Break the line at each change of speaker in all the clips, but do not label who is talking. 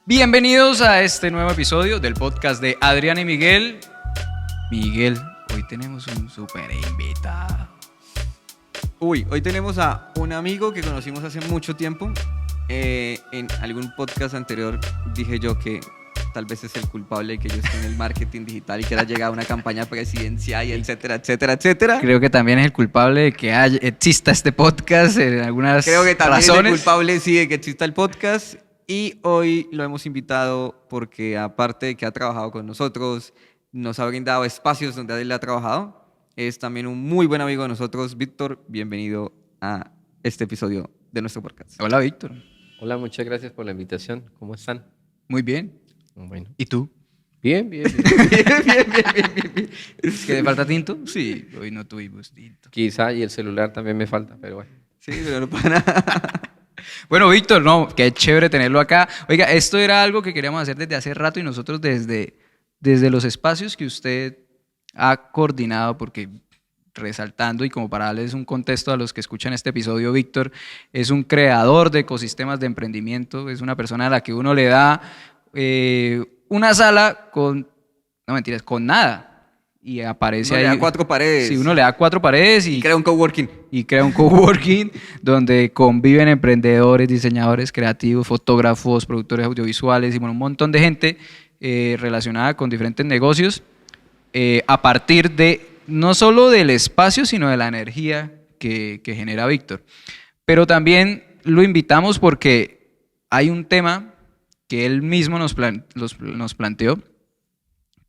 Bienvenidos a este nuevo episodio del podcast de Adrián y Miguel. Miguel, hoy tenemos un súper invitado.
Hoy tenemos a un amigo que conocimos hace mucho tiempo. En algún podcast anterior dije yo que tal vez es el culpable de que yo esté en el marketing digital y quiera llegar a una campaña presidencial y etcétera, etcétera, etcétera.
Creo que también es el culpable de que exista este podcast en algunas
Creo que también
razones.
es el culpable, sí, de que exista el podcast. Y hoy lo hemos invitado porque, aparte de que ha trabajado con nosotros, nos ha brindado espacios donde él ha trabajado. Es también un muy buen amigo de nosotros. Víctor, bienvenido a este episodio de nuestro podcast.
Hola, Víctor.
Hola, muchas gracias por la invitación. ¿Cómo están?
Muy bien.
Bueno.
¿Y tú?
Bien.
Bien.
¿Es que te falta tinto? Sí, hoy no tuvimos tinto.
Quizá, y el celular también me falta, pero bueno.
Sí, pero no para nada.
Bueno, Víctor, no, qué chévere tenerlo acá. Oiga, esto era algo que queríamos hacer desde hace rato y nosotros desde los espacios que usted ha coordinado, porque resaltando y como para darles un contexto a los que escuchan este episodio, Víctor es un creador de ecosistemas de emprendimiento, es una persona a la que uno le da una sala con, no mentiras, con nada. Y aparece
Uno
ahí.
le da 4 paredes.
Sí, uno le da 4 paredes
Y crea un coworking.
y crea un coworking donde conviven emprendedores, diseñadores creativos, fotógrafos, productores audiovisuales y bueno, un montón de gente relacionada con diferentes negocios a partir de no solo del espacio, sino de la energía que genera Víctor. Pero también lo invitamos porque hay un tema que él mismo nos planteó,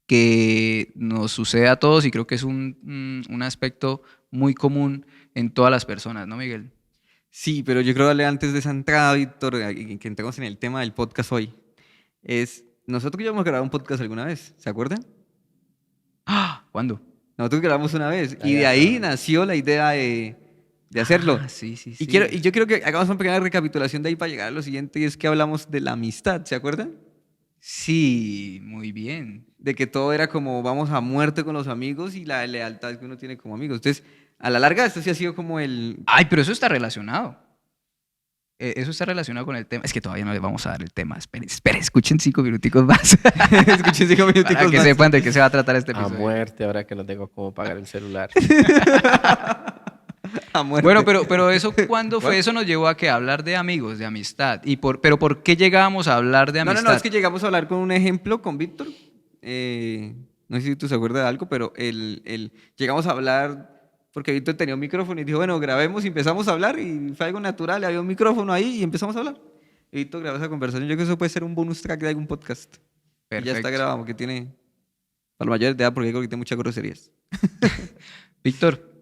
que nos sucede a todos y creo que es un aspecto muy común en todas las personas, ¿no, Miguel?
Sí, pero yo creo que antes de esa entrada, Víctor, que entremos en el tema del podcast hoy, nosotros ya hemos grabado un podcast alguna vez, ¿se acuerdan?
¡Ah! ¿Cuándo?
Nosotros grabamos una vez y de ahí nació la idea de hacerlo.
Ah, sí.
Y yo quiero que hagamos una pequeña recapitulación de ahí para llegar a lo siguiente, y es que hablamos de la amistad, ¿se acuerdan?
Sí, muy bien.
De que todo era como vamos a muerte con los amigos y la lealtad que uno tiene como amigos. Entonces, a la larga, esto sí ha sido como el...
Ay, pero eso está relacionado. Eso está relacionado con el tema. Es que todavía no les vamos a dar el tema. Esperen, escuchen 5 minuticos más.
Escuchen 5 minuticos
Para que
más.
sepan de qué se va a tratar este
A
episodio.
muerte, ahora que no tengo cómo pagar el celular.
A muerte.
Bueno, pero eso, ¿cuándo fue? Eso nos llevó a que hablar de amigos, de amistad. Pero ¿por qué llegábamos a hablar de amistad?
No, es que llegamos a hablar con un ejemplo con Víctor. No sé si tú se acuerdas de algo, pero llegamos a hablar porque Víctor tenía un micrófono y dijo, bueno, grabemos y empezamos a hablar y fue algo natural, había un micrófono ahí y empezamos a hablar. Y Víctor grabó esa conversación. Yo creo que eso puede ser un bonus track de algún podcast. Y ya está grabado, porque tiene, para los mayores de edad, porque creo que tiene muchas groserías.
Víctor,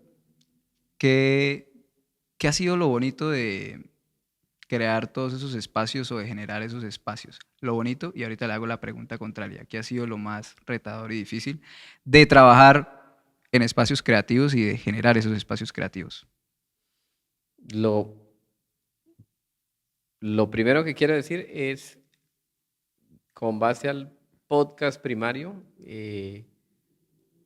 ¿qué ha sido lo bonito de crear todos esos espacios o de generar esos espacios? Lo bonito, y ahorita le hago la pregunta contraria, ¿qué ha sido lo más retador y difícil de trabajar en espacios creativos y de generar esos espacios creativos?
Lo primero que quiero decir es, con base al podcast primario,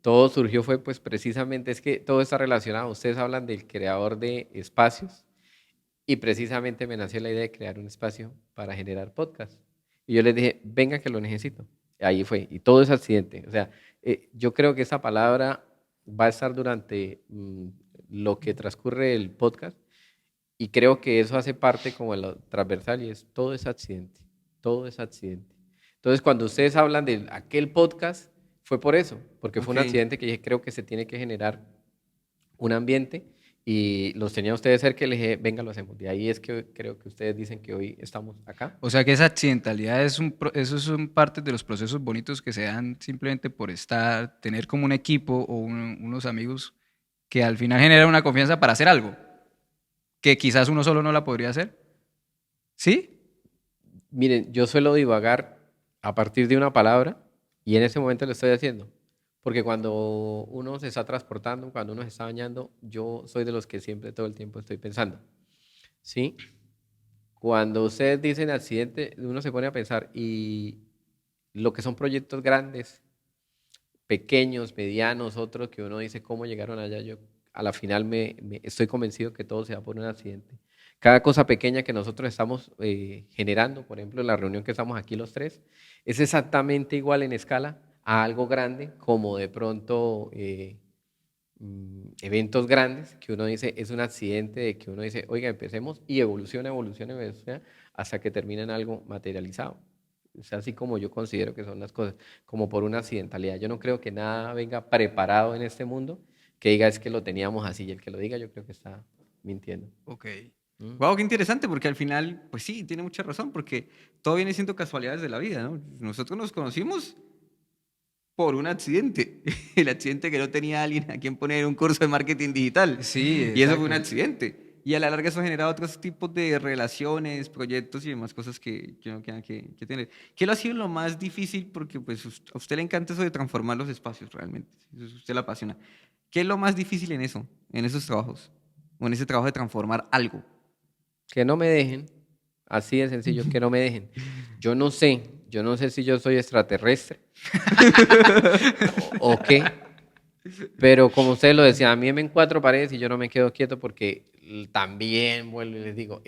todo surgió fue pues precisamente, es que todo está relacionado. Ustedes hablan del creador de espacios y precisamente me nació la idea de crear un espacio para generar podcast. Y yo les dije, venga que lo necesito. Ahí fue, y todo es accidente. O sea, yo creo que esa palabra va a estar durante lo que transcurre el podcast y creo que eso hace parte como de lo transversal y es todo es accidente, todo es accidente. Entonces, cuando ustedes hablan de aquel podcast, fue por eso, porque fue un accidente que dije, creo que se tiene que generar un ambiente y los tenía ustedes cerca y les dije, venga, lo hacemos. De ahí es que creo que ustedes dicen que hoy estamos acá.
O sea que esa accidentalidad esos son partes de los procesos bonitos que se dan simplemente por estar, tener como un equipo o unos amigos que al final generan una confianza para hacer algo que quizás uno solo no la podría hacer. ¿Sí?
Miren, yo suelo divagar a partir de una palabra y en ese momento lo estoy haciendo. Porque cuando uno se está transportando, cuando uno se está bañando, yo soy de los que siempre todo el tiempo estoy pensando. ¿Sí? Cuando ustedes dicen accidente, uno se pone a pensar y lo que son proyectos grandes, pequeños, medianos, otros que uno dice cómo llegaron allá, yo a la final me estoy convencido que todo se da por un accidente. Cada cosa pequeña que nosotros estamos generando, por ejemplo, la reunión que estamos aquí los tres, es exactamente igual en escala a algo grande, como de pronto eventos grandes, que uno dice es un accidente, de que uno dice, oiga, empecemos y evoluciona, evoluciona, evoluciona, hasta que termina en algo materializado. Es así como yo considero que son las cosas, como por una accidentalidad. Yo no creo que nada venga preparado en este mundo que diga es que lo teníamos así, y el que lo diga yo creo que está mintiendo.
Ok.
¿Mm?
Wow, qué interesante, porque al final, pues sí, tiene mucha razón, porque todo viene siendo casualidades de la vida, ¿no? Nosotros nos conocimos por un accidente, el accidente que no tenía alguien a quien poner un curso de marketing digital,
Sí,
y eso fue un
exacto.
accidente. Y a la larga eso ha generado otros tipos de relaciones, proyectos y demás cosas que uno tiene que tener. ¿Qué lo ha sido lo más difícil? Porque pues a usted le encanta eso de transformar los espacios realmente, eso a usted le apasiona. ¿Qué es lo más difícil en eso, en esos trabajos? O en ese trabajo de transformar algo.
Que no me dejen, así de sencillo, que no me dejen. Yo no sé si yo soy extraterrestre o qué, pero como ustedes lo decían, a mí me en cuatro paredes y yo no me quedo quieto porque también, vuelvo y les digo,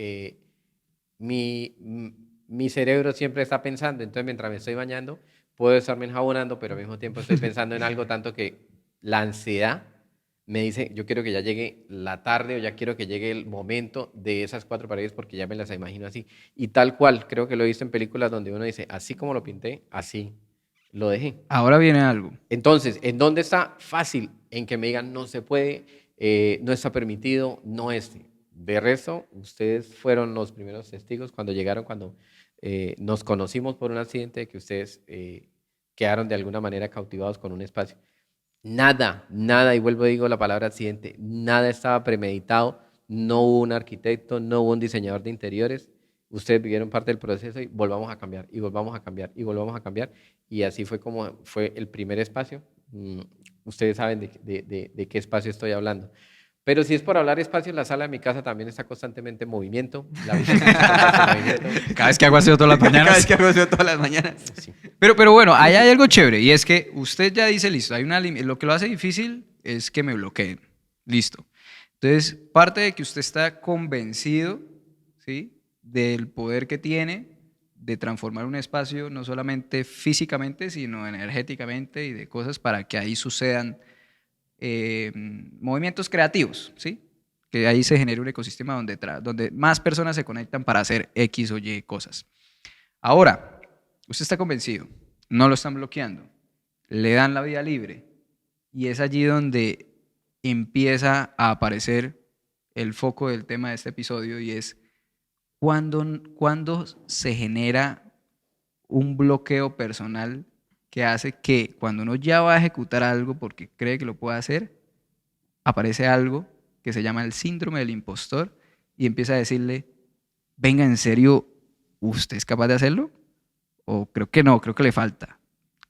mi cerebro siempre está pensando, entonces mientras me estoy bañando, puedo estarme enjabonando, pero al mismo tiempo estoy pensando en algo tanto que la ansiedad me dice, yo quiero que ya llegue la tarde o ya quiero que llegue el momento de esas cuatro paredes porque ya me las imagino así. Y tal cual, creo que lo he visto en películas donde uno dice, así como lo pinté, así lo dejé.
Ahora viene algo.
Entonces, ¿en dónde está? Fácil, en que me digan no se puede, no está permitido, no es. De resto, ustedes fueron los primeros testigos cuando llegaron, cuando nos conocimos por un accidente, de que ustedes quedaron de alguna manera cautivados con un espacio. Nada, nada, y vuelvo a digo la palabra accidente, nada estaba premeditado, no hubo un arquitecto, no hubo un diseñador de interiores, ustedes vivieron parte del proceso y volvamos a cambiar, y volvamos a cambiar, y volvamos a cambiar, y así fue como fue el primer espacio. Ustedes saben de qué espacio estoy hablando. Pero si es por hablar espacio, la sala de mi casa también está constantemente en movimiento, la habitación está constantemente en movimiento.
Cada vez que hago aseo todas las
Cada
mañanas.
vez que hago eso todas las mañanas.
Sí.
Pero bueno, ahí hay algo chévere y es que usted ya dice, listo, hay lo que lo hace difícil es que me bloqueen. Listo. Entonces, parte de que usted está convencido, ¿sí? Del poder que tiene de transformar un espacio no solamente físicamente, sino energéticamente y de cosas para que ahí sucedan movimientos creativos, ¿sí? Que ahí se genere un ecosistema donde más personas se conectan para hacer X o Y cosas. Ahora, usted está convencido, no lo están bloqueando, le dan la vía libre y es allí donde empieza a aparecer el foco del tema de este episodio y es cuando se genera un bloqueo personal que hace que cuando uno ya va a ejecutar algo porque cree que lo puede hacer, aparece algo que se llama el síndrome del impostor y empieza a decirle, venga, ¿en serio usted es capaz de hacerlo? O creo que no, creo que le falta.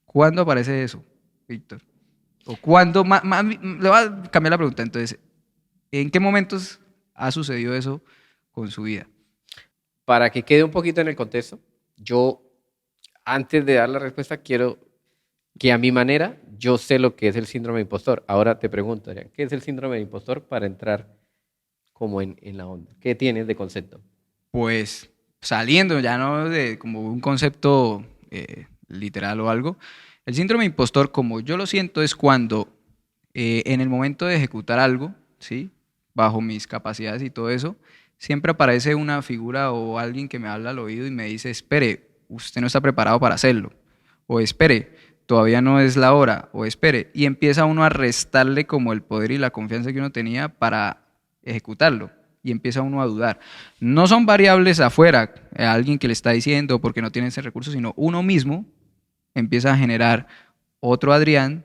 ¿Cuándo aparece eso, Víctor? ¿O cuándo? Le voy a cambiar la pregunta. Entonces, ¿en qué momentos ha sucedido eso con su vida?
Para que quede un poquito en el contexto, yo antes de dar la respuesta quiero que a mi manera yo sé lo que es el síndrome de impostor. Ahora te pregunto, Adrián, ¿qué es el síndrome de impostor para entrar como en la onda? ¿Qué tienes de concepto?
Pues saliendo ya no de como un concepto literal o algo, el síndrome de impostor, como yo lo siento, es cuando en el momento de ejecutar algo, ¿sí? Bajo mis capacidades y todo eso, siempre aparece una figura o alguien que me habla al oído y me dice, espere, usted no está preparado para hacerlo, o espere, todavía no es la hora, o espere, y empieza uno a restarle como el poder y la confianza que uno tenía para ejecutarlo, y empieza uno a dudar. No son variables afuera, alguien que le está diciendo porque no tiene ese recurso, sino uno mismo empieza a generar otro Adrián,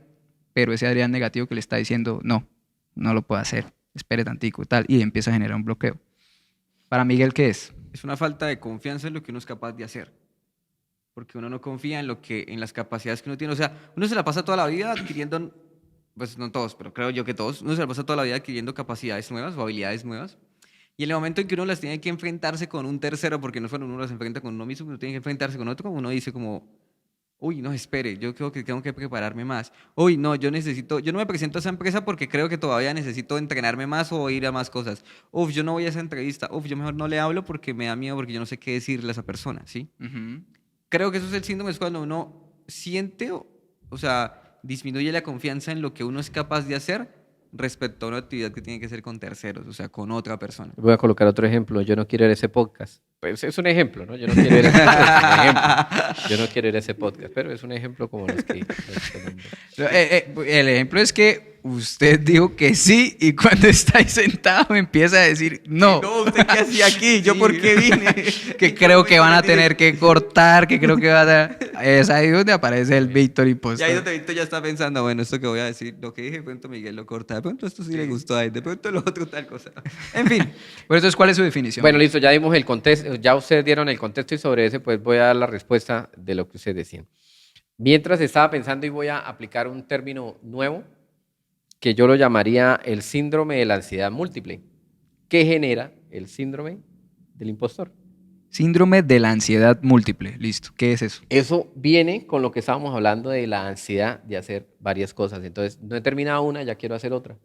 pero ese Adrián negativo que le está diciendo, no, no lo puedo hacer, espere tantico y tal, y empieza a generar un bloqueo. Para Miguel, ¿qué es?
Es una falta de confianza en lo que uno es capaz de hacer. Porque uno no confía en las capacidades que uno tiene. O sea, uno se la pasa toda la vida adquiriendo, pues no todos, pero creo yo que todos, uno se la pasa toda la vida adquiriendo capacidades nuevas o habilidades nuevas. Y en el momento en que uno las tiene que enfrentarse con un tercero, porque no solo uno las enfrenta con uno mismo, uno tiene que enfrentarse con otro, uno dice como, Uy, no, espere, yo creo que tengo que prepararme más. Uy, no, yo no me presento a esa empresa porque creo que todavía necesito entrenarme más o ir a más cosas. Uf, yo no voy a esa entrevista. Uf, yo mejor no le hablo porque me da miedo, porque yo no sé qué decirle a esa persona, ¿sí?
Ujú.
Creo que eso es el síndrome, es cuando uno siente, o sea, disminuye la confianza en lo que uno es capaz de hacer respecto a una actividad que tiene que ser con terceros, o sea, con otra persona.
Voy a colocar otro ejemplo. Yo no quiero ir a ese podcast. Pues es un ejemplo, ¿no? Yo no quiero ir a ese podcast. Es un ejemplo. Yo no quiero ir a ese podcast, pero es un ejemplo como los que nombré.
El ejemplo es que usted dijo que sí y cuando está ahí sentado empieza a decir no.
No, ¿usted qué hacía aquí? ¿Yo
Sí.
por qué vine?
Que creo que van a tener que cortar, que creo que van a... Es ahí donde aparece el Víctor
Y
Impostor.
ahí donde Víctor ya está pensando, bueno, esto que voy a decir, lo que dije, de pronto Miguel lo corta, de pronto esto sí le gustó a él, de pronto lo otro tal cosa. En fin,
Por eso, ¿cuál es su definición?
Bueno, listo, ya dimos el contexto, ya ustedes dieron el contexto y sobre ese pues voy a dar la respuesta de lo que ustedes decían. Mientras estaba pensando y voy a aplicar un término nuevo que yo lo llamaría el síndrome de la ansiedad múltiple. ¿Qué genera el síndrome del impostor?
Síndrome de la ansiedad múltiple. Listo. ¿Qué es eso?
Eso viene con lo que estábamos hablando de la ansiedad de hacer varias cosas. Entonces, no he terminado una, ya quiero hacer otra.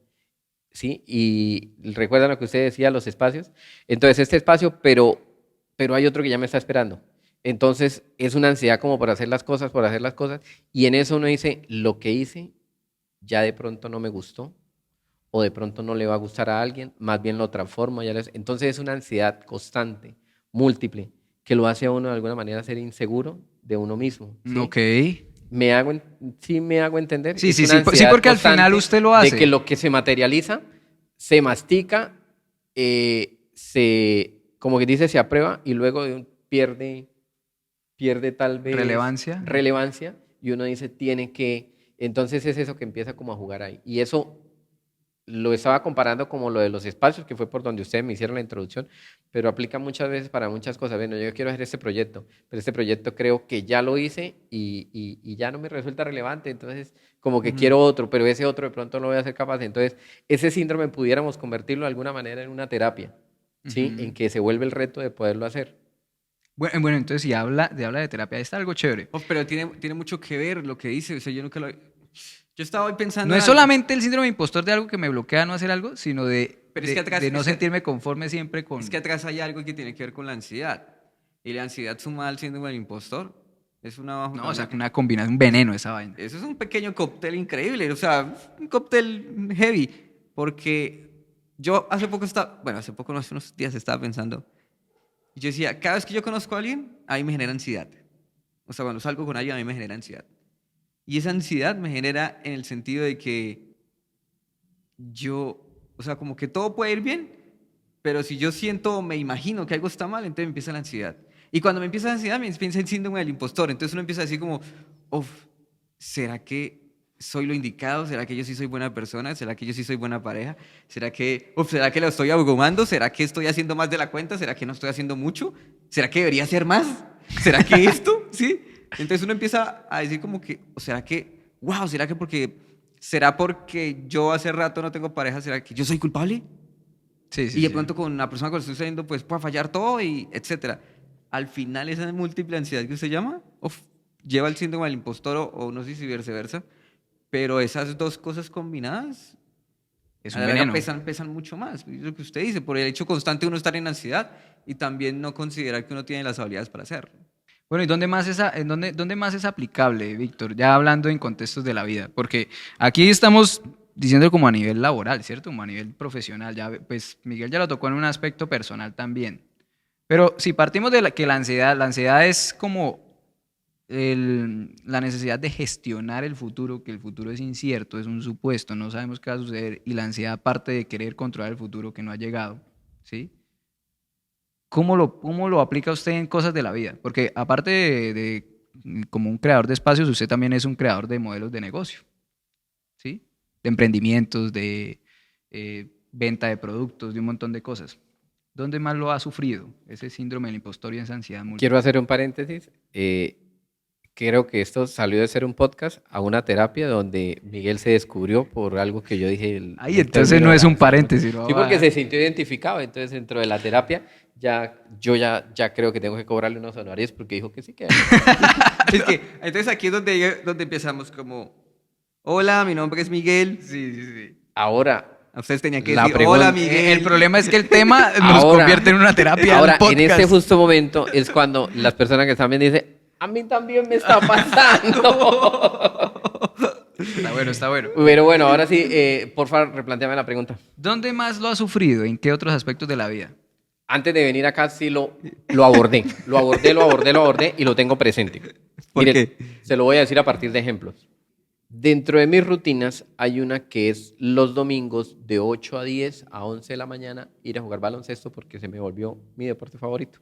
¿Sí? Y recuerdan lo que usted decía, los espacios. Entonces, este espacio, pero hay otro que ya me está esperando. Entonces, es una ansiedad como por hacer las cosas, y en eso uno dice, lo que hice ya de pronto no me gustó, o de pronto no le va a gustar a alguien, más bien lo transformo. Entonces, es una ansiedad constante, múltiple, que lo hace a uno de alguna manera ser inseguro de uno mismo. ¿sí?
Ok.
Sí me hago entender.
Sí,
Es
sí,
una
sí, sí,
ansiedad
porque al final
constante
usted lo hace.
De que lo que se materializa, se mastica, como que dice, se aprueba y luego pierde tal vez relevancia y uno dice, tiene que... Entonces es eso que empieza como a jugar ahí. Y eso lo estaba comparando como lo de los espacios, que fue por donde ustedes me hicieron la introducción, pero aplica muchas veces para muchas cosas. Bueno, yo quiero hacer este proyecto, pero este proyecto creo que ya lo hice y ya no me resulta relevante, entonces como que quiero otro, pero ese otro de pronto no voy a ser capaz. Entonces, ese síndrome pudiéramos convertirlo de alguna manera en una terapia, ¿sí? En que se vuelve el reto de poderlo hacer.
Bueno, entonces si habla de terapia, está algo chévere.
pero tiene mucho que ver lo que dice, o sea, yo nunca lo... Yo estaba hoy pensando
No
en
es
algo.
solamente el síndrome de impostor de algo que me bloquea no hacer algo, sino
Pero es que atrás-
de no
es que-
sentirme conforme siempre con...
Es que atrás hay algo que tiene que ver con la ansiedad. Y la ansiedad sumada al síndrome del impostor es una...
No, o sea, una combinación, un veneno esa vaina.
Eso es un pequeño cóctel increíble, o sea, un cóctel heavy. Porque yo hace poco, no, hace unos días estaba pensando. Y yo decía, cada vez que yo conozco a alguien, a mí me genera ansiedad. O sea, cuando salgo con alguien, a mí me genera ansiedad. Y esa ansiedad me genera en el sentido de que o sea, como que todo puede ir bien, pero si yo siento o me imagino que algo está mal, entonces me empieza la ansiedad. Y cuando me empieza la ansiedad, me empieza el síndrome del impostor. Entonces uno empieza a decir como, ¿será que soy lo indicado? ¿Será que yo sí soy buena persona? ¿Será que yo sí soy buena pareja? ¿Será que lo estoy abrumando? ¿Será que estoy haciendo más de la cuenta? ¿Será que no estoy haciendo mucho? ¿Será que debería hacer más? ¿Será que esto? ¿Sí? Entonces uno empieza a decir como que, o será que, ¿será porque yo hace rato no tengo pareja? ¿Será que yo soy culpable?
Sí, sí,
Y de
sí.
pronto con la persona con la que estoy saliendo, pues puede fallar todo y etcétera. Al final esa múltiple ansiedad que usted llama, lleva el síndrome del impostor o no sé si viceversa, pero esas dos cosas combinadas
Es
a
un
la larga
veneno.
pesan mucho más. Es lo que usted dice, por el hecho constante de uno estar en ansiedad y también no considerar que uno tiene las habilidades para hacerlo.
Bueno, ¿y dónde más es aplicable, Víctor? Ya hablando en contextos de la vida, porque aquí estamos diciendo como a nivel laboral, ¿cierto? Como a nivel profesional. Ya, pues Miguel ya lo tocó en un aspecto personal también. Pero si partimos de que la ansiedad es como la necesidad de gestionar el futuro, que el futuro es incierto, es un supuesto, no sabemos qué va a suceder, y la ansiedad aparte de querer controlar el futuro que no ha llegado, ¿sí? ¿Cómo lo aplica usted en cosas de la vida? Porque aparte como un creador de espacios, usted también es un creador de modelos de negocio, ¿sí? De emprendimientos, de venta de productos, de un montón de cosas. ¿Dónde más lo ha sufrido ese síndrome del impostor y esa ansiedad múltiple?
Quiero hacer un paréntesis. Creo que esto salió de ser un podcast a una terapia donde Miguel se descubrió por algo que yo dije.
Entonces no es un paréntesis.
Sí, porque se sintió identificado. Entonces, dentro de la terapia, yo ya creo que tengo que cobrarle unos honorarios porque dijo que sí que...
Es que, entonces aquí es donde empezamos como, hola, mi nombre es Miguel.
Sí, sí, sí.
Ahora,
Ustedes tenían que
La
decir,
pregunta-
hola, Miguel.
El problema es que el tema nos
Ahora-
convierte en una terapia.
ahora
del podcast.
en este justo momento es cuando las personas que están viendo dicen, a mí también me está pasando.
Está bueno, está bueno.
Pero bueno, ahora sí, por favor, replanteame la pregunta.
¿Dónde más lo ha sufrido? ¿En qué otros aspectos de la vida?
Antes de venir acá sí lo abordé. Lo abordé y lo tengo presente.
¿Por
Miren,
qué?
se lo voy a decir a partir de ejemplos. Dentro de mis rutinas hay una que es los domingos de 8 a 10 a 11 de la mañana ir a jugar baloncesto porque se me volvió mi deporte favorito.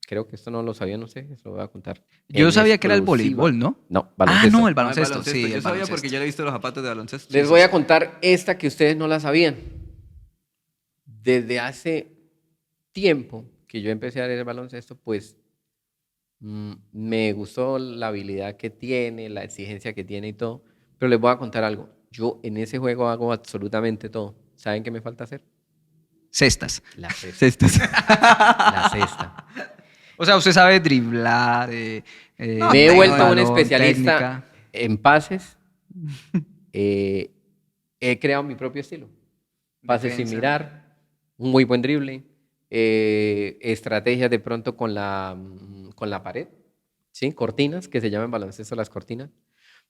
Creo que esto no lo sabía, no sé, se lo voy a contar.
Yo
En
sabía que era el
exclusiva.
voleibol, ¿no?
No,
Ah,
baloncesto.
no, el
Ah,
baloncesto. Sí,
Yo
el
sabía
baloncesto.
porque yo le he visto los zapatos de baloncesto.
Les voy a contar esta que ustedes no la sabían. Desde hace tiempo que yo empecé a ver el baloncesto, pues me gustó la habilidad que tiene, la exigencia que tiene y todo. Pero les voy a contar algo. Yo en ese juego hago absolutamente todo. ¿Saben qué me falta hacer?
Cestas.
La cesta.
Cestas.
La cesta.
O sea, usted sabe driblar.
Me he
tengo
vuelto un
balón,
especialista
técnica.
en pases. He creado mi propio estilo. Pases sin
Defensa.
mirar, un muy buen drible, estrategias de pronto con la pared, ¿sí? Cortinas, que se llaman baloncesto las cortinas.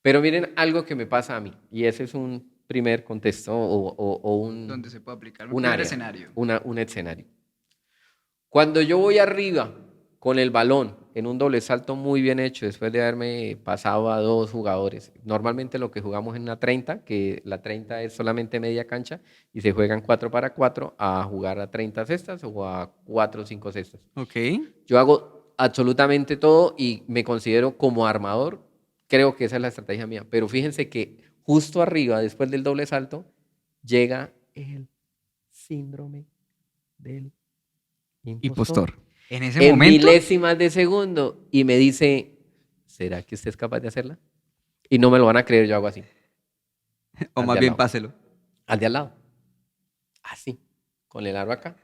Pero miren algo que me pasa a mí, y ese es un primer contexto o un,
Donde se puede aplicar.
un
primer
área,
escenario.
un escenario. Cuando yo voy arriba con el balón en un doble salto muy bien hecho, después de haberme pasado a dos jugadores, normalmente lo que jugamos en una 30, que la 30 es solamente media cancha, y se juegan 4 para 4 a jugar a 30 cestas o a 4 o 5 cestas.
Ok.
Yo hago absolutamente todo y me considero como armador, creo que esa es la estrategia mía, pero fíjense que justo arriba, después del doble salto, llega el síndrome del impostor.
En ese
En
momento.
milésimas de segundo y me dice, ¿será que usted es capaz de hacerla? Y no me lo van a creer, yo hago así,
O
Al
más
de al
bien
lado.
páselo.
al de al lado, así, con el aro acá.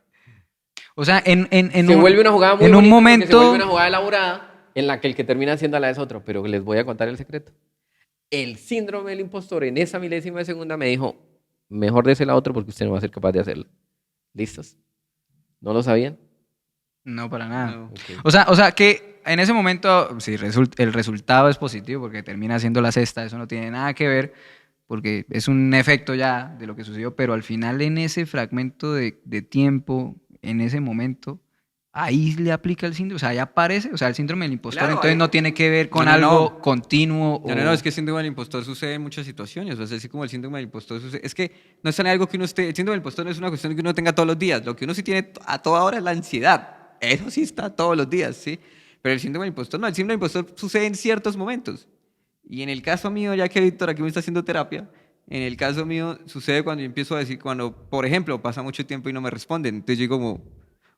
O sea, en
Se
un,
vuelve una jugada muy
en un
bonita porque se vuelve
momento.
una jugada elaborada en la que el que termina haciéndola es otro, pero les voy a contar el secreto. El síndrome del impostor en esa milésima de segunda me dijo, mejor désela a otro porque usted no va a ser capaz de hacerlo. ¿Listos? ¿No lo sabían?
No, para nada.
No.
Ok.
O sea que en ese momento, sí, el resultado es positivo porque termina siendo la cesta, eso no tiene nada que ver, porque es un efecto ya de lo que sucedió, pero al final en ese fragmento de tiempo, en ese momento, ahí le aplica el síndrome, o sea, ahí aparece, o sea, el síndrome del impostor,
Claro,
entonces
ahí-
no tiene que ver con
No, no,
algo
no.
continuo.
No, es que el síndrome del impostor sucede en muchas situaciones. O sea, así como el síndrome del impostor sucede. Es que no es algo que uno esté. El síndrome del impostor no es una cuestión que uno tenga todos los días. Lo que uno sí tiene a toda hora es la ansiedad. Eso sí está todos los días, ¿sí? Pero el síndrome del impostor no. El síndrome del impostor sucede en ciertos momentos. Y en el caso mío, ya que Víctor aquí me está haciendo terapia, en el caso mío sucede cuando yo empiezo a decir, cuando, por ejemplo, pasa mucho tiempo y no me responden. Entonces yo digo como,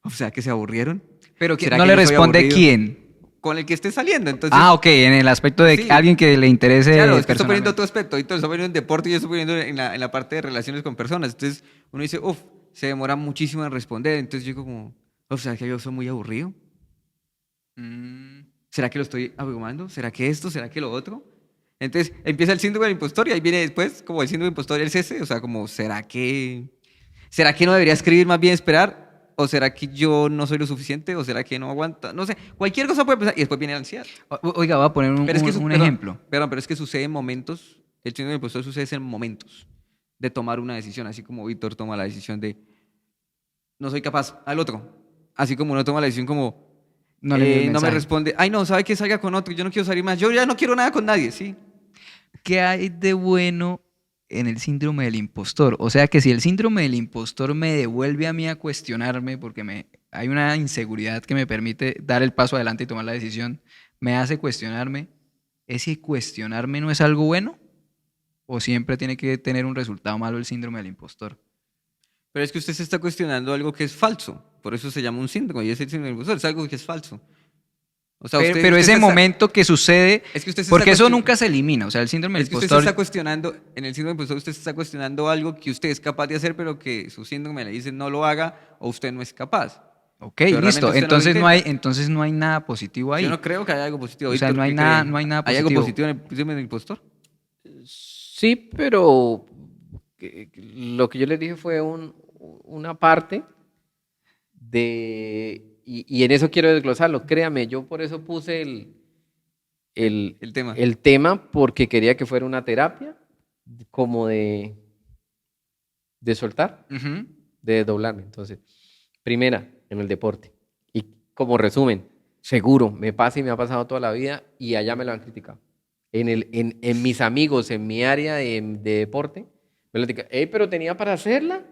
o sea, que se aburrieron.
Pero
¿Será
no
que
le
yo soy
responde
aburrido?
quién.
Con el que esté saliendo. Entonces,
Ah, ok, en el aspecto de
Sí.
alguien que le interese.
claro, es que estoy poniendo
personalmente.
tu aspecto. Ahorita lo estoy poniendo en deporte y yo estoy poniendo en la parte de relaciones con personas. Entonces uno dice, uff, se demora muchísimo en responder. Entonces yo digo como, o sea, que yo soy muy aburrido.
Mm.
¿Será que lo estoy abrumando? ¿Será que esto? ¿Será que lo otro? Entonces empieza el síndrome del impostor y ahí viene después como el síndrome del impostor y el cese. O sea, como, ¿será que no debería escribir más bien esperar? ¿O será que yo no soy lo suficiente? ¿O será que no aguanta? No sé, cualquier cosa puede pasar y después viene la ansiedad.
Oiga, voy a poner un,
Pero es que
un
perdón,
ejemplo.
Perdón, pero es que sucede en momentos, el síndrome del impostor sucede en momentos de tomar una decisión, así como Víctor toma la decisión de no soy capaz al otro, así como uno toma la decisión como
No le envíe el
no me
mensaje.
responde, ay no, sabe que salga con otro, yo no quiero salir más, yo ya no quiero nada con nadie, sí.
¿Qué hay de bueno en el síndrome del impostor? O sea que si el síndrome del impostor me devuelve a mí a cuestionarme porque hay una inseguridad que me permite dar el paso adelante y tomar la decisión, me hace cuestionarme, ¿ese cuestionarme no es algo bueno? ¿O siempre tiene que tener un resultado malo el síndrome del impostor?
Pero es que usted se está cuestionando algo que es falso, por eso se llama un síndrome y es el síndrome del impostor, es algo que es falso. O sea,
Pero ese
se está-
momento que sucede,
es que usted se
porque
está
eso
cuestion-
nunca se elimina, o sea, el síndrome del
Es que usted se
impostor...
está cuestionando, en el síndrome del impostor usted se está cuestionando algo que usted es capaz de hacer, pero que su síndrome le dice no lo haga o usted no es capaz.
Ok,
Pero realmente
listo.
usted no lo
Entonces no hay nada positivo ahí.
Yo no creo que haya algo positivo.
O sea,
Víctor,
no hay
¿qué
nada,
cree?
no hay nada
¿Hay algo
positivo.
positivo en el síndrome del impostor?
Sí, pero lo que yo les dije fue una parte y en eso quiero desglosarlo. Créame, yo por eso puse
El tema.
el tema porque quería que fuera una terapia como de soltar,
Ujú.
de desdoblarme. Entonces, primera, en el deporte. Y como resumen, seguro, me pasa y me ha pasado toda la vida y allá me lo han criticado. En mis amigos, en mi área de deporte, me lo critican. Ey, pero tenía para hacerla.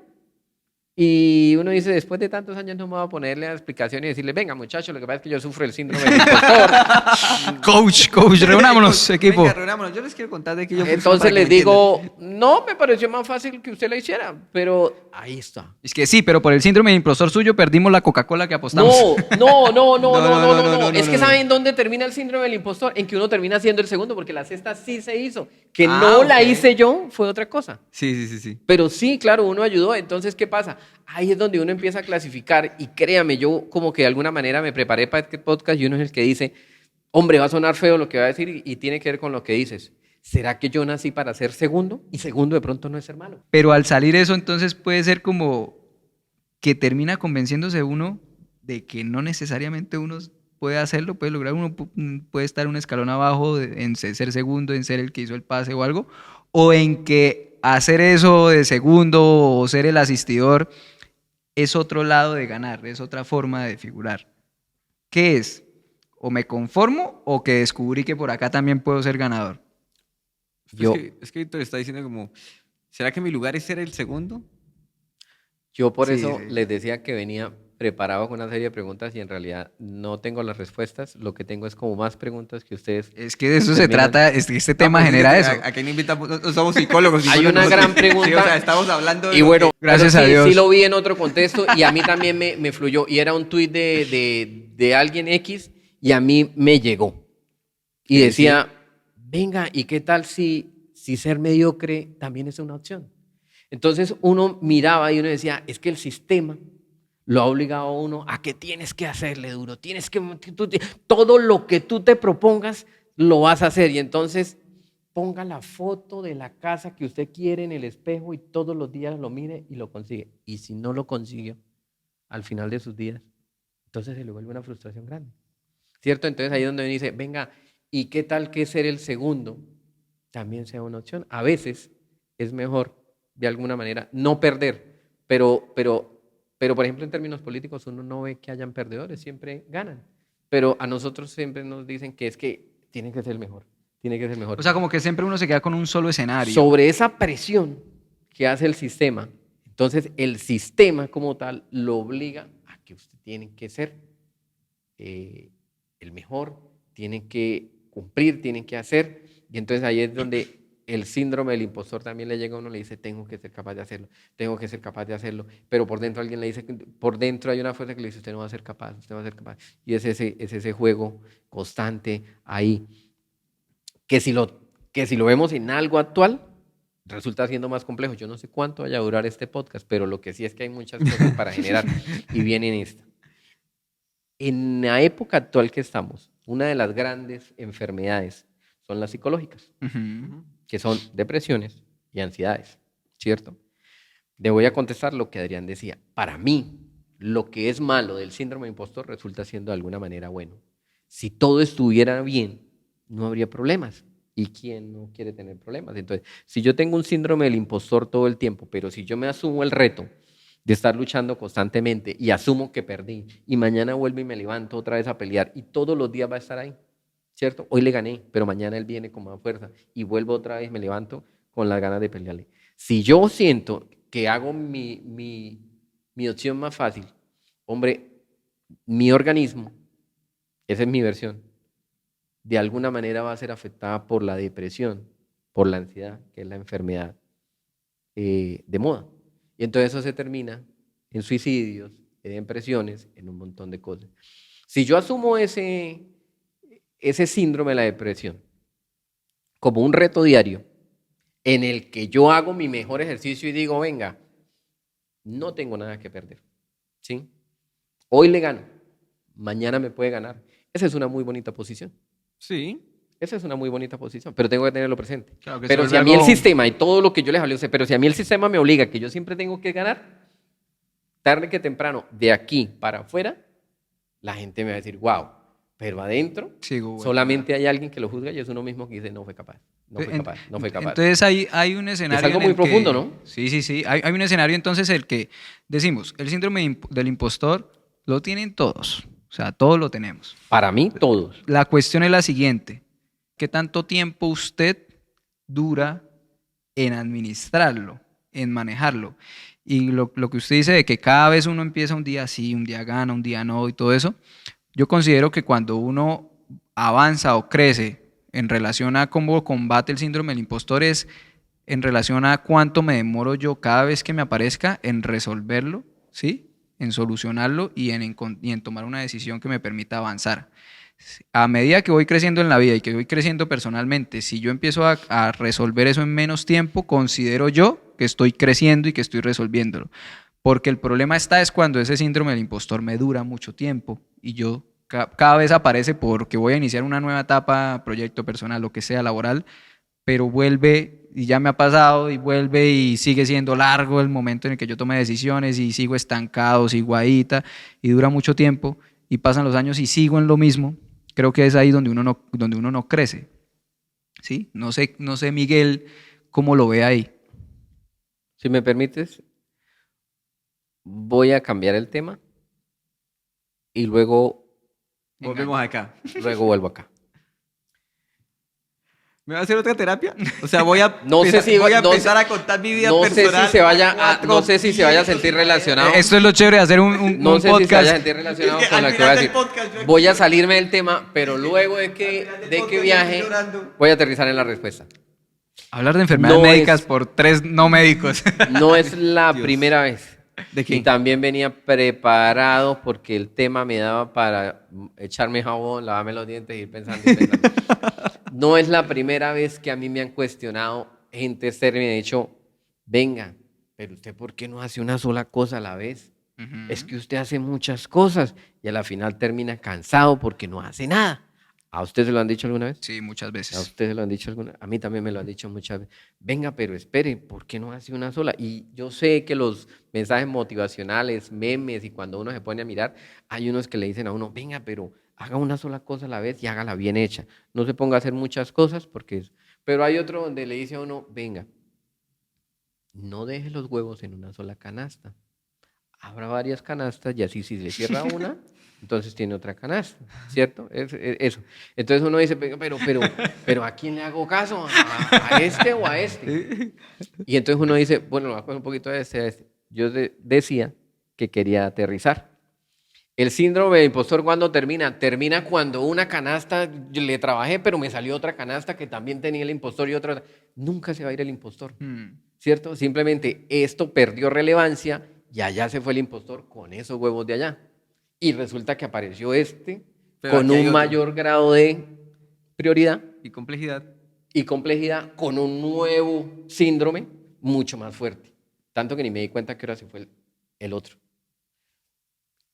Y uno dice, después de tantos años no me voy a ponerle a explicación y decirle, venga muchachos, lo que pasa es que yo sufro el síndrome del impostor.
Coach, reunámonos, equipo.
Venga, reunámonos. Yo les quiero contar de que yo funciono
Entonces
para que
les
me entiendan.
digo, no, me pareció más fácil que usted la hiciera, pero ahí está.
Es que sí, pero por el síndrome del impostor suyo perdimos la Coca-Cola que apostamos.
No. Es que
no.
¿saben dónde termina el síndrome del impostor? En que uno termina siendo el segundo, porque la cesta sí se hizo. Que no la
Ok.
hice yo fue otra cosa.
Sí.
Pero sí, claro, uno ayudó. Entonces, ¿qué pasa? Ahí es donde uno empieza a clasificar. Y créame, yo como que de alguna manera me preparé para este podcast y uno es el que dice, hombre, va a sonar feo lo que va a decir y tiene que ver con lo que dices. ¿Será que yo nací para ser segundo? Y segundo de pronto no es ser malo.
Pero al salir eso, entonces puede ser como que termina convenciéndose uno de que no necesariamente uno puede hacerlo, puede lograr, uno puede estar un escalón abajo en ser segundo, en ser el que hizo el pase o algo, o en que hacer eso de segundo o ser el asistidor es otro lado de ganar, es otra forma de figurar. ¿Qué es? ¿O me conformo o que descubrí que por acá también puedo ser ganador?
Yo,
Es que Víctor está diciendo como, ¿será que mi lugar es ser el segundo?
Yo por
Sí,
eso
sí.
les decía que venía preparado con una serie de preguntas y en realidad no tengo las respuestas. Lo que tengo es como más preguntas que ustedes
Es que de eso se
terminan.
trata, es que este
No,
tema
pues es
genera
que
eso.
aquí no invitamos, no somos psicólogos.
Hay una gran pregunta.
Sí, o sea, estamos hablando de
Y
lo
bueno,
que-
Gracias
pero
a
sí,
Dios.
sí lo vi en otro contexto y a mí también me fluyó. Y era un tuit de alguien X y a mí me llegó. Y
¿Qué
decía, venga, ¿y qué tal si ser mediocre también es una opción? Entonces uno miraba y uno decía, es que el sistema lo ha obligado a uno a que tienes que hacerle duro, todo lo que tú te propongas lo vas a hacer. Y entonces ponga la foto de la casa que usted quiere en el espejo y todos los días lo mire y lo consigue. Y si no lo consiguió al final de sus días, entonces se le vuelve una frustración grande. ¿Cierto? Entonces ahí es donde uno dice, venga, ¿y qué tal que ser el segundo también sea una opción? A veces es mejor, de alguna manera, no perder, pero por ejemplo en términos políticos uno no ve que hayan perdedores, siempre ganan. Pero a nosotros siempre nos dicen que es que tiene que ser mejor, tiene que ser mejor.
O sea, como que siempre uno se queda con un solo escenario.
Sobre esa presión que hace el sistema, entonces el sistema como tal lo obliga a que usted tiene que ser el mejor, tiene que cumplir, tiene que hacer, y entonces ahí es donde el síndrome del impostor también le llega a uno y le dice, tengo que ser capaz de hacerlo, tengo que ser capaz de hacerlo, pero por dentro alguien le dice, por dentro hay una fuerza que le dice, usted no va a ser capaz, usted va a ser capaz, y es ese juego constante ahí, que si lo vemos en algo actual, resulta siendo más complejo. Yo no sé cuánto vaya a durar este podcast, pero lo que sí es que hay muchas cosas para generar y vienen esta. En la época actual que estamos, una de las grandes enfermedades son las psicológicas,
Ujú.
que son depresiones y ansiedades, ¿cierto? Le voy a contestar lo que Adrián decía. Para mí, lo que es malo del síndrome de impostor resulta siendo de alguna manera bueno. Si todo estuviera bien, no habría problemas. ¿Y quién no quiere tener problemas? Entonces, si yo tengo un síndrome del impostor todo el tiempo, pero si yo me asumo el reto de estar luchando constantemente y asumo que perdí y mañana vuelvo y me levanto otra vez a pelear y todos los días va a estar ahí, ¿cierto? Hoy le gané, pero mañana él viene con más fuerza y vuelvo otra vez, me levanto con las ganas de pelearle. Si yo siento que hago mi opción más fácil, hombre, mi organismo, esa es mi versión, de alguna manera va a ser afectada por la depresión, por la ansiedad, que es la enfermedad de moda. Y entonces eso se termina en suicidios, en depresiones, en un montón de cosas. Si yo asumo ese síndrome de la depresión como un reto diario, en el que yo hago mi mejor ejercicio y digo, venga, no tengo nada que perder, ¿sí? Hoy le gano, mañana me puede ganar. Esa es una muy bonita posición.
Sí.
Esa es una muy bonita posición, pero tengo que tenerlo presente.
Claro que
Pero
se
si a
vuelve
mí el
algo-
sistema y todo lo que yo les hablé, pero si a mí el sistema me obliga que yo siempre tengo que ganar, tarde que temprano, de aquí para afuera, la gente me va a decir, wow, pero adentro
Sigo, bueno.
solamente hay alguien que lo juzga y es uno mismo que dice, no fue capaz, no fue
En-
capaz, no fue capaz.
Entonces hay un escenario.
algo
en
muy
el que-
profundo, ¿no?
Sí, sí, sí. Hay un escenario entonces el que decimos, el síndrome del impostor lo tienen todos. O sea, todos lo tenemos.
Para mí, todos.
La cuestión es la siguiente. ¿Qué tanto tiempo usted dura en administrarlo, en manejarlo? Y lo que usted dice de que cada vez uno empieza un día sí, un día gana, un día no y todo eso, yo considero que cuando uno avanza o crece en relación a cómo combate el síndrome del impostor es en relación a cuánto me demoro yo cada vez que me aparezca en resolverlo, ¿sí? En solucionarlo y en tomar una decisión que me permita avanzar. A medida que voy creciendo en la vida y que voy creciendo personalmente, si yo empiezo a resolver eso en menos tiempo, considero yo que estoy creciendo y que estoy resolviéndolo. Porque el problema está es cuando ese síndrome del impostor me dura mucho tiempo y yo cada vez aparece porque voy a iniciar una nueva etapa, proyecto personal, lo que sea, laboral, pero vuelve y ya me ha pasado y vuelve y sigue siendo largo el momento en el que yo tome decisiones y sigo estancado, sigo ahí y dura mucho tiempo y pasan los años y sigo en lo mismo. Creo que es ahí donde uno no crece. ¿Sí? No sé, Miguel, cómo lo ve ahí.
Si me permites, voy a cambiar el tema y luego
Volvemos acá.
vuelvo acá.
¿Me va a hacer otra terapia? O sea, voy a,
No sé si
voy a
no
empezar
sé-
a contar mi vida
no sé
personal.
si se vaya
a
no sé si se vaya a sentir relacionado.
Esto es lo chévere de hacer un
No sé si se vaya a
podcast.
sentir relacionado
Es que
con
al
lo que voy a
final del
decir.
podcast yo aquí-
Voy a salirme del tema, pero luego de
Al
que,
final del
de
podcast
que
yo
viaje,
aquí llorando.
voy a aterrizar en la respuesta.
Hablar de enfermedades
No
médicas
es-
por 3 no médicos.
No es la
Dios.
primera vez.
¿De qué?
Y también venía preparado porque el tema me daba para echarme jabón, lavarme los dientes y ir pensando y pensando. No es la primera vez que a mí me han cuestionado gente externa y me ha dicho, venga, pero usted ¿por qué no hace una sola cosa a la vez? Es que usted hace muchas cosas y a la final termina cansado porque no hace nada. ¿A usted se lo han dicho alguna vez?
Sí, muchas
¿A
veces.
usted se lo han dicho alguna? A mí también me lo han dicho muchas veces. Venga, pero espere, ¿por qué no hace una sola? Y yo sé que los mensajes motivacionales, memes y cuando uno se pone a mirar, hay unos que le dicen a uno, venga, pero haga una sola cosa a la vez y hágala bien hecha. No se ponga a hacer muchas cosas porque es... Pero hay otro donde le dice a uno, venga, no deje los huevos en una sola canasta. Abra varias canastas y así si le cierra una, entonces tiene otra canasta, ¿cierto? Eso. Entonces uno dice, "Venga, pero ¿a quién le hago caso? ¿A este o a este?" Y entonces uno dice, bueno, lo voy a coger un poquito a este. Yo decía que quería aterrizar. El síndrome del impostor, ¿cuándo termina? Termina cuando una canasta, yo le trabajé, pero me salió otra canasta que también tenía el impostor y otra. Nunca se va a ir el impostor, ¿cierto? Simplemente esto perdió relevancia y allá se fue el impostor con esos huevos de allá. Y resulta que apareció este
Pero
con
aquí hay
un
otro.
mayor grado de prioridad
Y complejidad.
y complejidad, con un nuevo síndrome mucho más fuerte. Tanto que ni me di cuenta que ahora se fue el otro.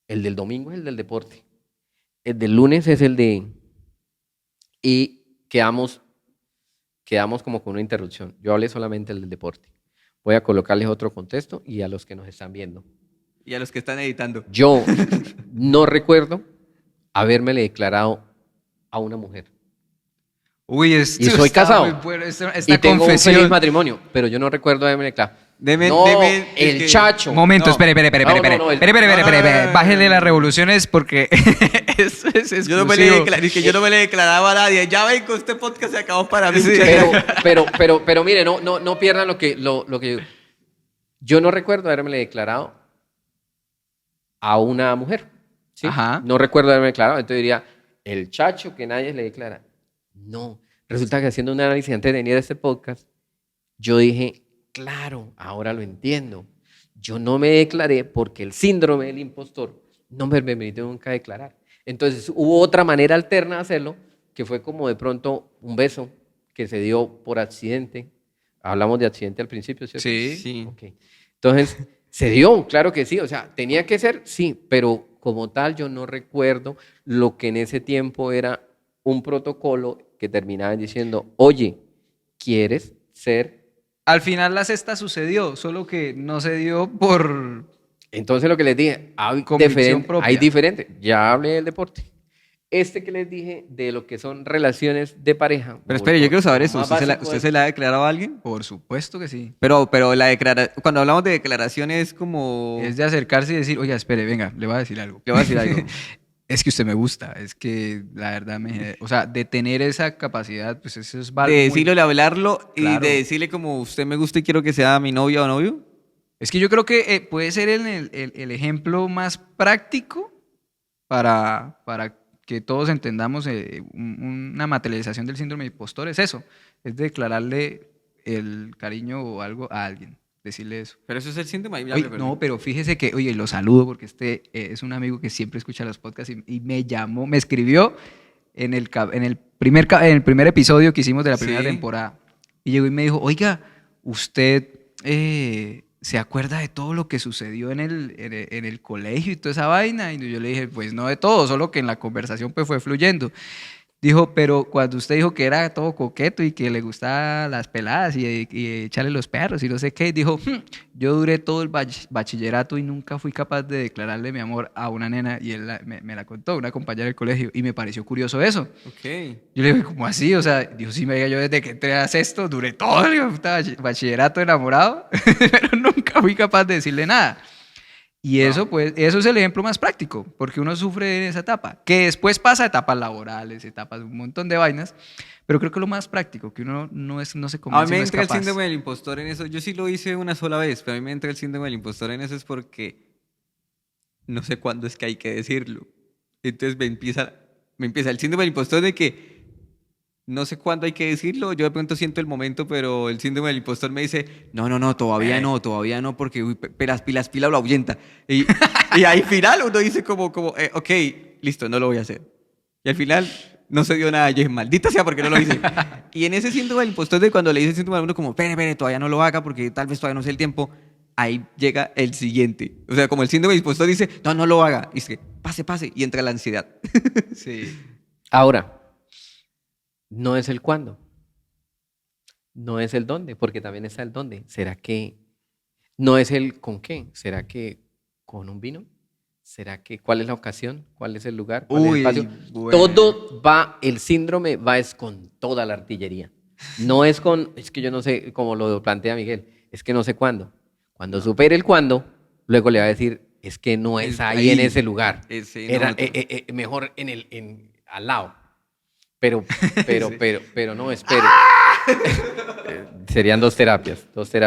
El del domingo es el del deporte. El del lunes es el de... Y quedamos como con una interrupción. Yo hablé solamente del deporte. Voy a colocarles otro contexto y a los que nos están viendo.
Y a los que están editando.
Yo no recuerdo habérmele declarado a una mujer.
Uy,
Y soy casado. Y tengo un feliz matrimonio, pero yo no recuerdo haberme declarado.
Deme
el
que-
chacho.
Momento,
No.
espere.
No, el-
Bájele las revoluciones porque eso es exclusivo.
Yo no me le declaré, que yo no me le declaraba a nadie. Ya ven que este podcast se acabó para mí.
Sí.
muchachos.
Pero mire, no pierdan lo que digo. Yo no recuerdo haberme declarado a una mujer. ¿sí?
Ajá.
No recuerdo haberme declarado. Entonces diría, el chacho que nadie le declara. No. Resulta que haciendo un análisis antes de venir a este podcast, yo dije, claro, ahora lo entiendo. Yo no me declaré porque el síndrome del impostor no me permitió nunca declarar. Entonces hubo otra manera alterna de hacerlo, que fue como de pronto un beso que se dio por accidente. Hablamos de accidente al principio, ¿cierto?
Sí.
Sí.
Ok. Entonces, se dio, claro que sí. O sea, tenía que ser, sí, pero Como tal, yo no recuerdo lo que en ese tiempo era un protocolo que terminaba diciendo, oye, ¿quieres ser?
Al final la cesta sucedió, solo que no se dio por
Entonces lo que les dije,
convicción propia.
hay diferente. Ya hablé del deporte. Este que les dije de lo que son relaciones de pareja.
Pero espere, yo quiero saber eso.
Más
¿Usted,
básico
usted
es-
se la ha declarado a alguien?
Por supuesto que sí.
Pero cuando hablamos de declaración es como...
Es de acercarse y decir, oye, espere, venga, le voy a decir algo.
Le voy a decir algo.
Es que usted me gusta, es que la verdad o sea, de tener esa capacidad, pues eso es
De
muy-
decirlo, de hablarlo y
Claro.
de decirle como usted me gusta y quiero que sea mi novia o novio.
Es que yo creo que puede ser el ejemplo más práctico para que todos entendamos una materialización del síndrome de impostor, es eso, es declararle el cariño o algo a alguien, decirle eso.
Pero eso es el síntoma.
Oye, no, pero fíjese que, oye, lo saludo porque es un amigo que siempre escucha los podcasts y me llamó, me escribió en el primer episodio que hicimos de la primera
Sí.
temporada. Y llegó y me dijo, oiga, usted se acuerda de todo lo que sucedió en el colegio y toda esa vaina. Y yo le dije, pues no de todo, solo que en la conversación pues fue fluyendo. Dijo, pero cuando usted dijo que era todo coqueto y que le gustaban las peladas y echarle los perros y no sé qué, dijo, yo duré todo el bachillerato y nunca fui capaz de declararle mi amor a una nena y él me la contó, una compañera del colegio, y me pareció curioso eso.
Ok.
Yo le dije, ¿cómo así? O sea, dijo, sí, me diga, yo desde que entré a sexto duré todo el bachillerato enamorado, pero nunca fui capaz de decirle nada. Y eso, pues, eso es el ejemplo más práctico, porque uno sufre en esa etapa, que después pasa a etapas laborales, etapas de un montón de vainas, pero creo que lo más práctico, que uno no se
A mí
convence,
me
no es
entra el
capaz.
síndrome del impostor en eso. Yo sí lo hice una sola vez, pero a mí me entra el síndrome del impostor en eso es porque no sé cuándo es que hay que decirlo. Entonces me empieza el síndrome del impostor de que no sé cuándo hay que decirlo. Yo de pronto siento el momento, pero el síndrome del impostor me dice, no, todavía no, porque uy, pilas, lo ahuyenta. Y al final uno dice ok, listo, no lo voy a hacer. Y al final no se dio nada. Yo dije, maldita sea, porque no lo hice. Y en ese síndrome del impostor de cuando le dice el síndrome a uno como, espere, todavía no lo haga porque tal vez todavía no sea el tiempo, ahí llega el siguiente. O sea, como el síndrome del impostor dice, no lo haga. Y dice, pase, y entra la ansiedad.
Sí.
Ahora, no es el cuándo, no es el dónde, porque también está el dónde. ¿Será que no es el con qué? ¿Será que con un vino? ¿Será que cuál es la ocasión? ¿Cuál es el lugar? ¿Cuál es el espacio?
bueno.
Todo va, el síndrome va es con toda la artillería. No es con, es que yo no sé, como lo plantea Miguel, es que no sé cuándo. Cuando supere el cuándo, luego le va a decir, es que no es ahí en ese lugar. Era mejor al lado. Pero no, espere. Serían dos terapias.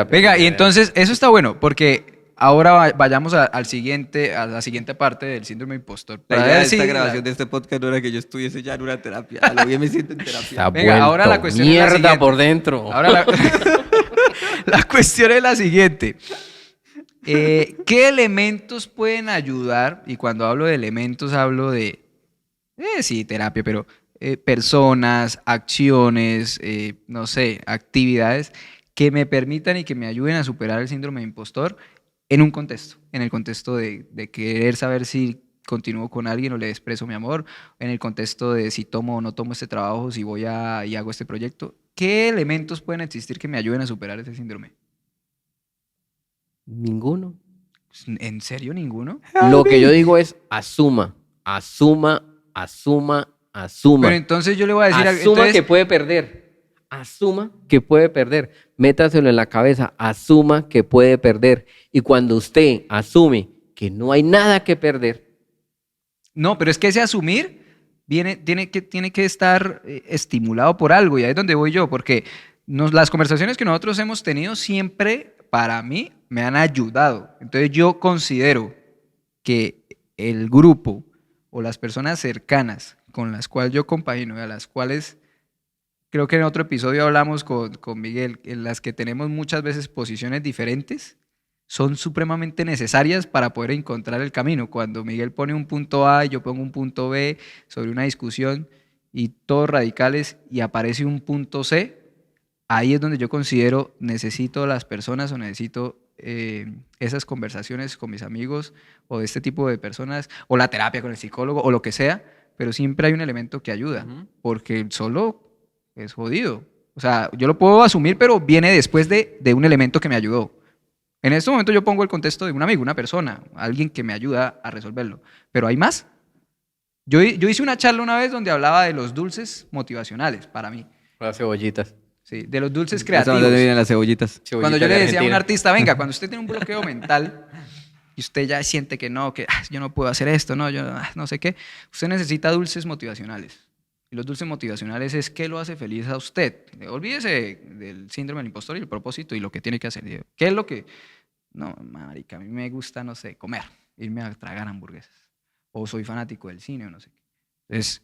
Venga, y entonces eso está bueno, porque ahora vayamos a la siguiente parte del síndrome impostor.
La
Para
idea
ver
de esta
si
grabación de este podcast no era que yo estuviese ya en una terapia. A lo bien me siento en terapia.
Está
Venga, ahora la
vuelto
cuestión es la
mierda
siguiente.
por dentro.
Ahora la cuestión es la siguiente. ¿Qué elementos pueden ayudar? Y cuando hablo de elementos hablo de, sí, terapia, pero personas, acciones, no sé, actividades que me permitan y que me ayuden a superar el síndrome de impostor en un contexto, en el contexto de querer saber si continúo con alguien o le expreso mi amor, en el contexto de si tomo o no tomo este trabajo, si voy y hago este proyecto. ¿Qué elementos pueden existir que me ayuden a superar ese síndrome?
Ninguno.
¿En serio ninguno?
Lo que yo digo es asuma.
Pero entonces yo le voy a decir...
Asuma
entonces,
que puede perder. Asuma que puede perder. Métaselo en la cabeza. Asuma que puede perder. Y cuando usted asume que no hay nada que perder,
no, pero es que ese asumir tiene que estar estimulado por algo, y ahí es donde voy yo, porque las conversaciones que nosotros hemos tenido siempre, para mí, me han ayudado. Entonces yo considero que el grupo o las personas cercanas con las cuales yo compagino y a las cuales creo que en otro episodio hablamos con Miguel, en las que tenemos muchas veces posiciones diferentes, son supremamente necesarias para poder encontrar el camino. Cuando Miguel pone un punto A y yo pongo un punto B sobre una discusión y todos radicales y aparece un punto C, ahí es donde yo considero necesito las personas o necesito esas conversaciones con mis amigos o de este tipo de personas, o la terapia con el psicólogo, o lo que sea, pero siempre hay un elemento que ayuda, porque solo es jodido. O sea, yo lo puedo asumir, pero viene después de un elemento que me ayudó. En este momento yo pongo el contexto de un amigo, una persona, alguien que me ayuda a resolverlo. Pero hay más. Yo hice una charla una vez donde hablaba de los dulces motivacionales para mí.
Las cebollitas.
Sí, de los dulces
Eso
creativos.
donde vienen las cebollitas.
Cuando yo
Cebollitas
le
de
decía a un
Argentina.
artista, venga, cuando usted tiene un bloqueo mental y usted ya siente que no, que yo no puedo hacer esto, no, yo no sé qué, usted necesita dulces motivacionales. Y los dulces motivacionales es qué lo hace feliz a usted. Olvídese del síndrome del impostor y el propósito y lo que tiene que hacer. ¿Qué es lo que...? No, marica, a mí me gusta, no sé, comer, irme a tragar hamburguesas. O soy fanático del cine o no sé qué. Entonces,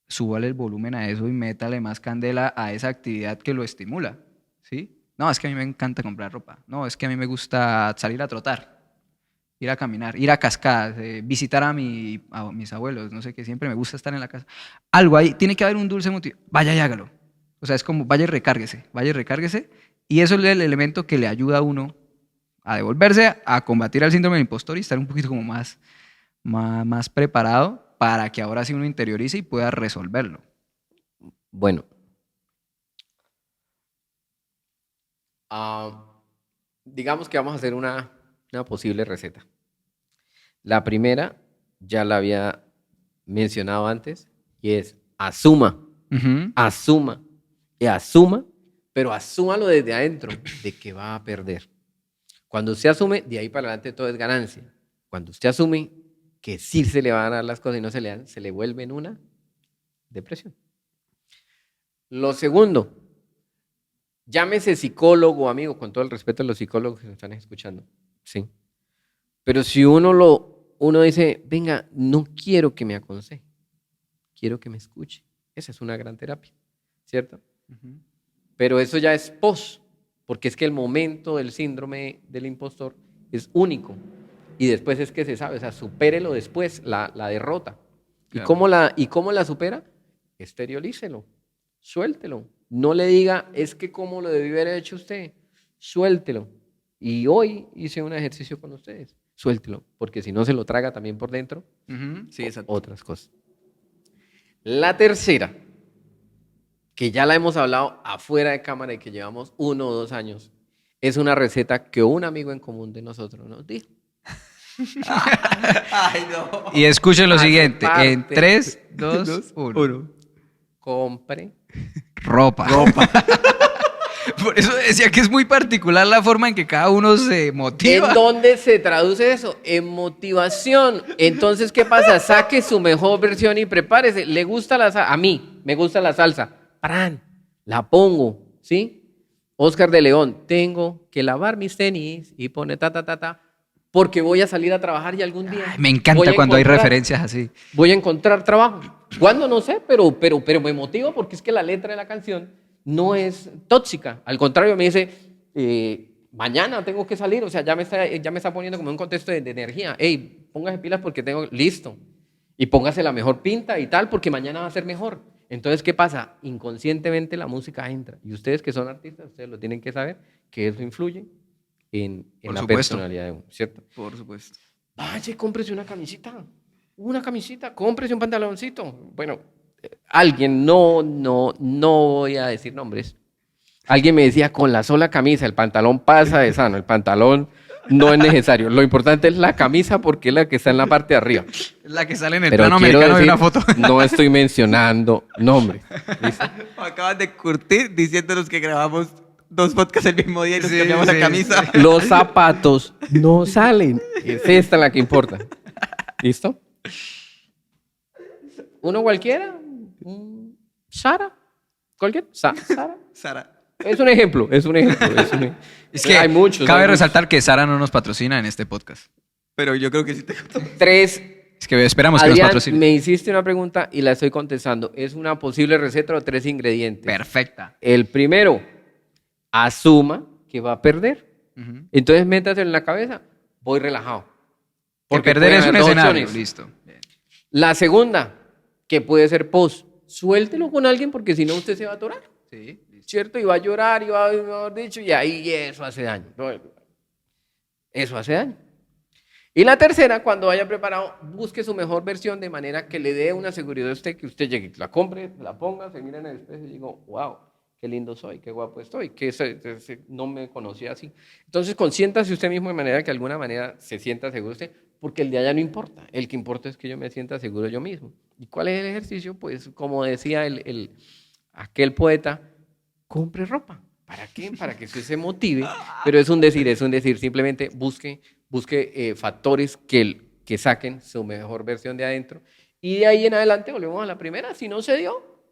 súbale el volumen a eso y métale más candela a esa actividad que lo estimula, ¿sí? No, es que a mí me encanta comprar ropa. No, es que a mí me gusta salir a trotar, ir a caminar, ir a cascadas, visitar a mis abuelos, no sé qué, siempre me gusta estar en la casa. Algo ahí, tiene que haber un dulce motivo. Vaya y hágalo. O sea, es como, vaya y recárguese, y eso es el elemento que le ayuda a uno a devolverse, a combatir al síndrome del impostor y estar un poquito como más preparado para que ahora sí uno interiorice y pueda resolverlo.
Bueno. Digamos que vamos a hacer una posible receta. La primera ya la había mencionado antes y es asuma, asuma y asuma, pero asúmalo desde adentro de que va a perder. Cuando usted asume, de ahí para adelante todo es ganancia. Cuando usted asume que sí se le van a dar las cosas y no se le dan, se le vuelve en una depresión. Lo segundo, llámese psicólogo, amigo, con todo el respeto a los psicólogos que nos están escuchando, sí. Pero si uno dice, venga, no quiero que me aconseje, quiero que me escuche. Esa es una gran terapia, ¿cierto? Pero eso ya es post, porque es que el momento del síndrome del impostor es único. Y después es que se sabe, o sea, supérelo después, la derrota.
Claro.
¿Y cómo la supera? Exteriorícelo, suéltelo. No le diga, es que cómo lo debió haber hecho usted, suéltelo. Y hoy hice un ejercicio con ustedes, suéltelo, porque si no se lo traga también por dentro,
Sí, exacto.
otras cosas. La tercera, que ya la hemos hablado afuera de cámara y que llevamos 1 o 2 años, es una receta que un amigo en común de nosotros nos dijo.
Ay, no.
Y escuchen lo
Hace
siguiente, en
parte.
3, 2, 1.
Compre.
Ropa. Por eso decía que es muy particular la forma en que cada uno se motiva.
¿En dónde se traduce eso? En motivación. Entonces, ¿qué pasa? Saque su mejor versión y prepárese. ¿Le gusta la salsa? A mí me gusta la salsa. ¡Pran! La pongo, ¿sí? Oscar de León, tengo que lavar mis tenis y pone porque voy a salir a trabajar y algún día
Ay, me encanta cuando hay referencias así.
voy a encontrar trabajo. ¿Cuándo? No sé, pero me motiva porque es que la letra de la canción no es tóxica. Al contrario, me dice, mañana tengo que salir, o sea, ya me está poniendo como en un contexto de energía. Ey, póngase pilas porque tengo, listo. Y póngase la mejor pinta y tal, porque mañana va a ser mejor. Entonces, ¿qué pasa? Inconscientemente la música entra. Y ustedes que son artistas, ustedes lo tienen que saber, que eso influye en la personalidad de uno, ¿cierto?
Por supuesto.
Vaya, cómprese una camisita, cómprese un pantaloncito. Bueno, alguien, no voy a decir nombres, alguien me decía, con la sola camisa, el pantalón pasa de sano, el pantalón no es necesario. Lo importante es la camisa porque es la que está en la parte de arriba.
Es la que sale en el
Pero
plano
quiero
americano de
decir,
una foto.
no estoy mencionando nombres. ¿Listo?
Acabas de curtir diciéndonos que grabamos 2 podcasts el mismo día y nos
Sí,
cambiamos
sí,
la camisa.
sí.
Los zapatos no salen. Es esta la que importa. ¿Listo? Uno cualquiera. Sara. Cualquier. Sara.
Sara.
Es un ejemplo. Es que
Hay
muchos.
cabe
hay muchos.
resaltar que Sara no nos patrocina en este podcast.
Pero yo creo que sí te contó.
3.
Es que esperamos que nos
Adrián,
patrocine.
me hiciste una pregunta y la estoy contestando. Es una posible receta de 3 ingredientes.
Perfecta.
El primero, asuma que va a perder. Entonces métase en la cabeza, voy relajado.
Porque perder
pueden
es un
haber dos
escenario.
opciones.
Listo.
La segunda, que puede ser post, suéltelo con alguien porque si no usted se va a atorar,
Sí.
¿cierto? Y va a llorar y va a, mejor dicho, y ahí eso hace daño. Eso hace daño. Y la tercera, cuando haya preparado, busque su mejor versión de manera que le dé una seguridad a usted, que usted llegue, la compre, la ponga, se mire en el espejo y digo, wow, qué lindo soy, qué guapo estoy, que no me conocía así. Entonces, consiéntase usted mismo de manera que de alguna manera se sienta seguro usted, porque el de allá no importa, el que importa es que yo me sienta seguro yo mismo. ¿Y cuál es el ejercicio? Pues, como decía aquel poeta, compre ropa. ¿Para qué? Para que usted se motive, pero es un decir, simplemente busque factores que saquen su mejor versión de adentro y de ahí en adelante volvemos a la primera. Si no se dio,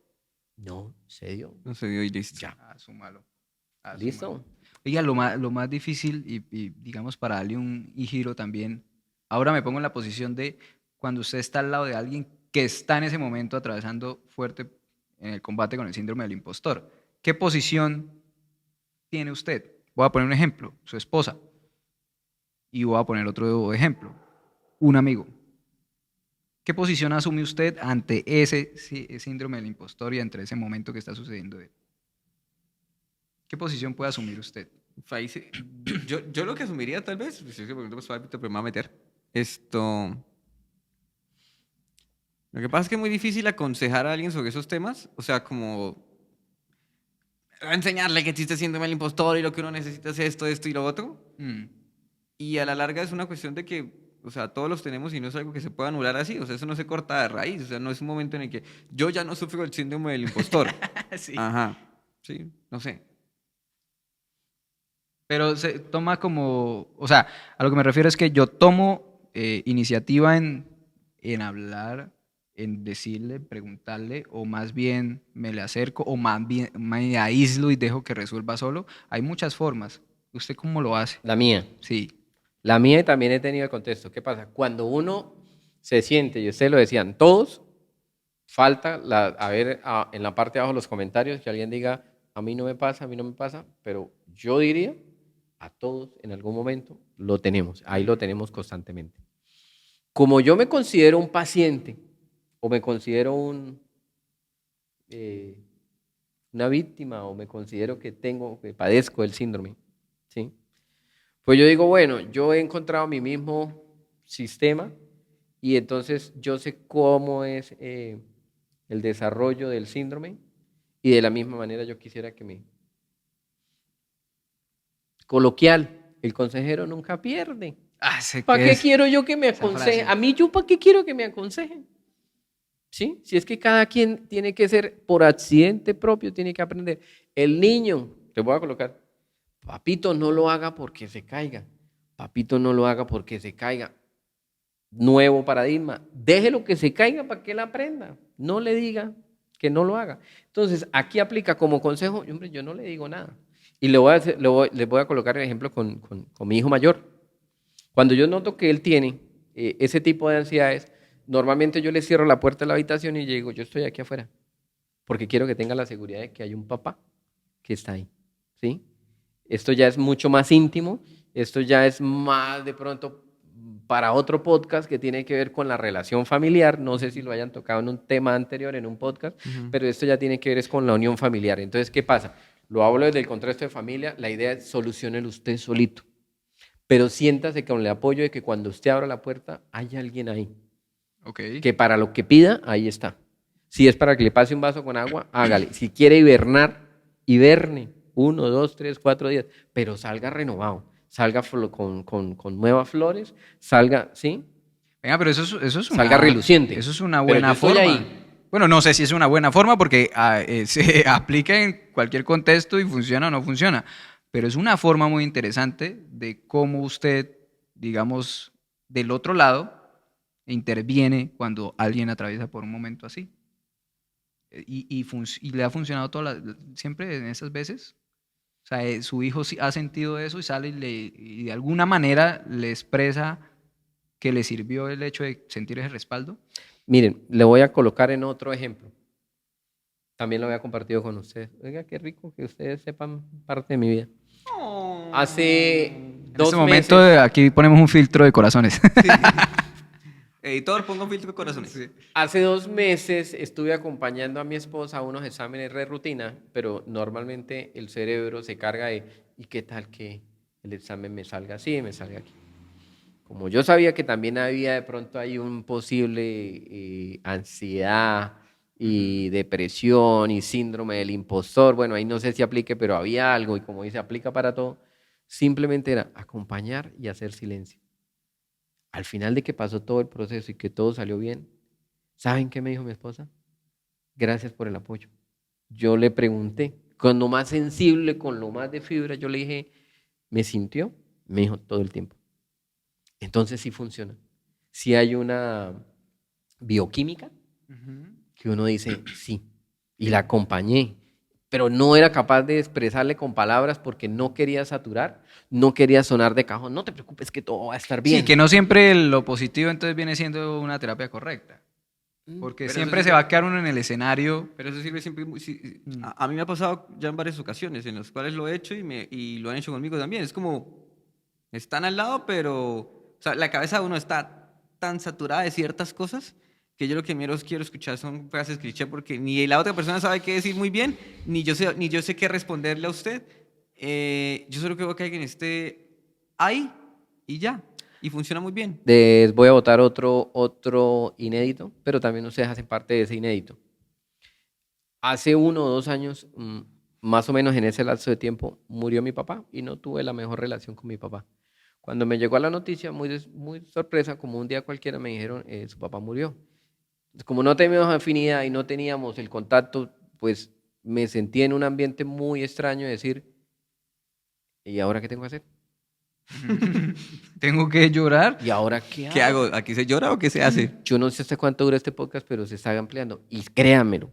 no se dio.
No se dio y listo.
Ya.
Asúmalo.
¿Listo?
Oiga, lo más difícil y digamos para darle un giro también, ahora me pongo en la posición de cuando usted está al lado de alguien que está en ese momento atravesando fuerte en el combate con el síndrome del impostor. ¿Qué posición tiene usted? Voy a poner un ejemplo, su esposa. Y voy a poner otro ejemplo, un amigo. ¿Qué posición asume usted ante ese síndrome del impostor y ante ese momento que está sucediendo? ¿Qué posición puede asumir usted?
Ahí yo lo que asumiría tal vez, pues, es que, por ejemplo, pues, me va a meter esto. Lo que pasa es que es muy difícil aconsejar a alguien sobre esos temas, o sea, como enseñarle que existe síndrome del impostor y lo que uno necesita es esto, esto y lo otro. Y a la larga es una cuestión de que, o sea, todos los tenemos y no es algo que se pueda anular así, o sea, eso no se corta de raíz, o sea, no es un momento en el que yo ya no sufro el síndrome del impostor.
Sí.
Ajá, sí, no sé.
Pero se toma como, o sea, a lo que me refiero es que yo tomo iniciativa en hablar, en decirle, preguntarle, o más bien me le acerco, o más bien me aíslo y dejo que resuelva solo. Hay muchas formas. ¿Usted cómo lo hace?
La mía.
Sí.
La mía y también he tenido el contexto. ¿Qué pasa? Cuando uno se siente, y ustedes lo decían, todos, falta en la parte de abajo de los comentarios que alguien diga, a mí no me pasa, a mí no me pasa, pero yo diría, a todos en algún momento lo tenemos, ahí lo tenemos constantemente. Como yo me considero un paciente o me considero una víctima o me considero que padezco el síndrome, ¿sí? Pues yo digo, bueno, yo he encontrado mi mismo sistema y entonces yo sé cómo es el desarrollo del síndrome y de la misma manera yo quisiera que me... Coloquial, el consejero nunca pierde. ¿Para qué quiero yo que me aconsejen? A mí, ¿para qué quiero que me aconsejen? ¿Sí? Si es que cada quien tiene que ser, por accidente propio, tiene que aprender. El niño, te voy a colocar, papito, no lo haga porque se caiga. Papito, no lo haga porque se caiga. Nuevo paradigma. Déjelo que se caiga para que él aprenda. No le diga que no lo haga. Entonces, aquí aplica como consejo, hombre, yo no le digo nada. Y les voy a colocar el ejemplo con mi hijo mayor. Cuando yo noto que él tiene ese tipo de ansiedades, normalmente yo le cierro la puerta de la habitación y digo, yo estoy aquí afuera, porque quiero que tenga la seguridad de que hay un papá que está ahí, ¿sí? Esto ya es mucho más íntimo, esto ya es más de pronto para otro podcast que tiene que ver con la relación familiar, no sé si lo hayan tocado en un tema anterior, en un podcast, pero esto ya tiene que ver es con la unión familiar. Entonces, ¿qué pasa? Lo hablo desde el contexto de familia, la idea es solucionarlo usted solito, pero siéntase con el apoyo de que cuando usted abra la puerta hay alguien ahí.
Okay.
Que para lo que pida, ahí está. Si es para que le pase un vaso con agua, hágale. Si quiere hibernar, hiberne 1, 2, 3, 4 días, pero salga renovado, salga con nuevas flores, salga, ¿sí?
Venga, pero eso es
salga reluciente.
Eso es una buena forma. Ahí. Bueno, no sé si es una buena forma porque se aplica en cualquier contexto y funciona o no funciona, pero es una forma muy interesante de cómo usted, digamos, del otro lado, interviene cuando alguien atraviesa por un momento así. Y le ha funcionado siempre en esas veces. O sea, su hijo ha sentido eso y sale y de alguna manera le expresa que le sirvió el hecho de sentir ese respaldo.
Miren, le voy a colocar en otro ejemplo. También lo había compartido con ustedes. Oiga, qué rico que ustedes sepan parte de mi vida. Hace 2 meses...
En este momento aquí ponemos un filtro de corazones.
Sí. Editor, pongo un filtro de corazones. Sí.
Hace 2 meses estuve acompañando a mi esposa a unos exámenes de rutina, pero normalmente el cerebro se carga de ¿y qué tal que el examen me salga así, me salga aquí. Como yo sabía que también había de pronto ahí un posible ansiedad y depresión y síndrome del impostor, bueno, ahí no sé si aplique, pero había algo y como dice, aplica para todo, simplemente era acompañar y hacer silencio. Al final de que pasó todo el proceso y que todo salió bien, ¿saben qué me dijo mi esposa? Gracias por el apoyo. Yo le pregunté, con lo más sensible, con lo más de fibra, yo le dije, ¿me sintió? Me dijo todo el tiempo. Entonces sí funciona. Sí hay una bioquímica que uno dice, sí, y la acompañé, pero no era capaz de expresarle con palabras porque no quería saturar, no quería sonar de cajón, no te preocupes que todo va a estar bien.
Sí, que no siempre lo positivo entonces viene siendo una terapia correcta. Porque
Pero
siempre
eso
se va a quedar uno en el escenario.
Pero eso sirve siempre. A mí me ha pasado ya en varias ocasiones en las cuales lo he hecho y lo han hecho conmigo también. Es como, están al lado, pero o sea, la cabeza de uno está tan saturada de ciertas cosas que yo lo que menos quiero escuchar son frases cliché porque ni la otra persona sabe qué decir muy bien, ni yo sé qué responderle a usted. Yo solo creo que alguien esté ahí y ya. Y funciona muy bien.
Les voy a votar otro inédito, pero también ustedes hacen parte de ese inédito. Hace 1 o 2 años, más o menos en ese lapso de tiempo, murió mi papá y no tuve la mejor relación con mi papá. Cuando me llegó a la noticia, muy sorpresa, como un día cualquiera me dijeron, su papá murió. Como no teníamos afinidad y no teníamos el contacto, pues me sentí en un ambiente muy extraño de decir, ¿y ahora qué tengo que hacer?
Tengo que llorar.
¿Y ahora qué
¿Qué
hago?
hago? ¿Aquí se llora o qué se hace?
Yo no sé hasta cuánto dura este podcast, pero se está ampliando. Y créanmelo,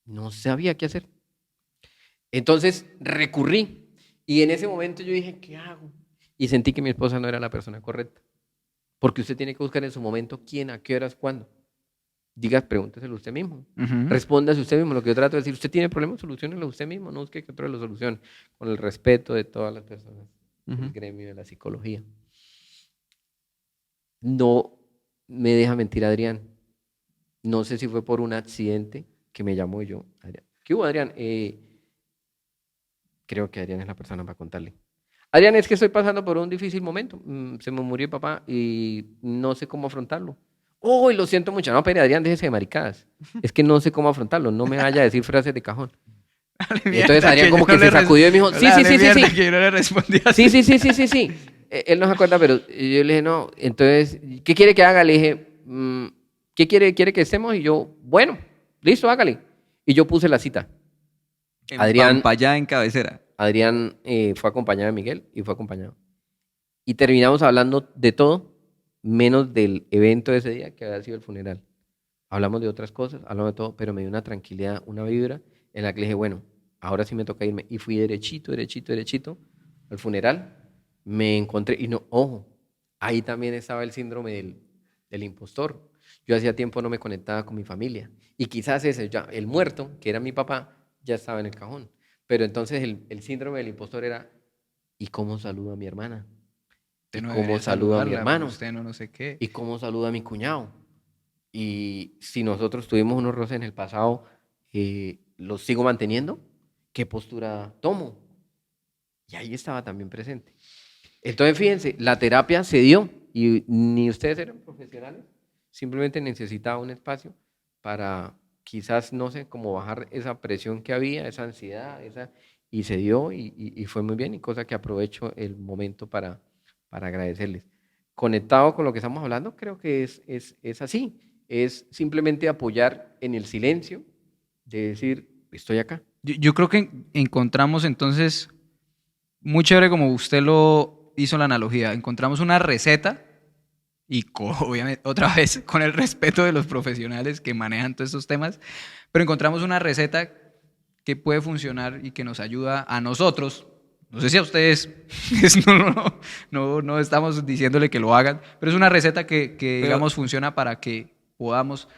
no sabía qué hacer. Entonces recurrí. Y en ese momento yo dije, ¿qué hago? Y sentí que mi esposa no era la persona correcta. Porque usted tiene que buscar en su momento quién, a qué horas, cuándo. Diga, pregúnteselo usted mismo. Respóndase usted mismo. Lo que yo trato de decir, usted tiene problemas, soluciónelo usted mismo. No busque que otro lo solucione. Con el respeto de todas las personas del gremio de la psicología. No me deja mentir Adrián. No sé si fue por un accidente que me llamó yo. Adrián. ¿Qué hubo, Adrián? Creo que Adrián es la persona para contarle. Adrián, es que estoy pasando por un difícil momento. Se me murió mi papá y no sé cómo afrontarlo. Uy, lo siento mucho. No, pero Adrián, déjese de maricadas. Es que no sé cómo afrontarlo. No me vaya a decir frases de cajón. Y entonces Adrián como que se sacudió y me dijo, sí.
Que yo no le respondí así.
Sí. Él no se acuerda, pero yo le dije, no. Entonces, ¿qué quiere que haga? Le dije, ¿qué quiere que estemos? Y yo, bueno, listo, hágale. Y yo puse la cita.
Adrián. Pampayá en cabecera.
Adrián fue acompañado de Miguel y fue acompañado. Y terminamos hablando de todo, menos del evento de ese día, que había sido el funeral. Hablamos de otras cosas, hablamos de todo, pero me dio una tranquilidad, una vibra, en la que le dije, bueno, ahora sí me toca irme. Y fui derechito al funeral. Me encontré, y no, ojo, ahí también estaba el síndrome del impostor. Yo hacía tiempo no me conectaba con mi familia. Y quizás el muerto, que era mi papá, ya estaba en el cajón. Pero entonces el síndrome del impostor era, ¿y cómo saludo a mi hermana? ¿Y cómo saludo a mi hermano?
Usted no sé qué.
¿Y cómo saludo a mi cuñado? Y si nosotros tuvimos unos roces en el pasado, ¿los sigo manteniendo? ¿Qué postura tomo? Y ahí estaba también presente. Entonces, fíjense, la terapia se dio y ni ustedes eran profesionales, simplemente necesitaba un espacio para quizás, no sé, como bajar esa presión que había, esa ansiedad, y se dio y fue muy bien y cosa que aprovecho el momento para agradecerles. Conectado con lo que estamos hablando, creo que es así, es simplemente apoyar en el silencio, de decir, estoy acá.
Yo creo que encontramos entonces, muy chévere como usted lo hizo la analogía, encontramos una receta y obviamente otra vez con el respeto de los profesionales que manejan todos estos temas, pero encontramos una receta que puede funcionar y que nos ayuda a nosotros. No sé si a ustedes, no estamos diciéndole que lo hagan, pero es una receta que digamos, funciona para que podamos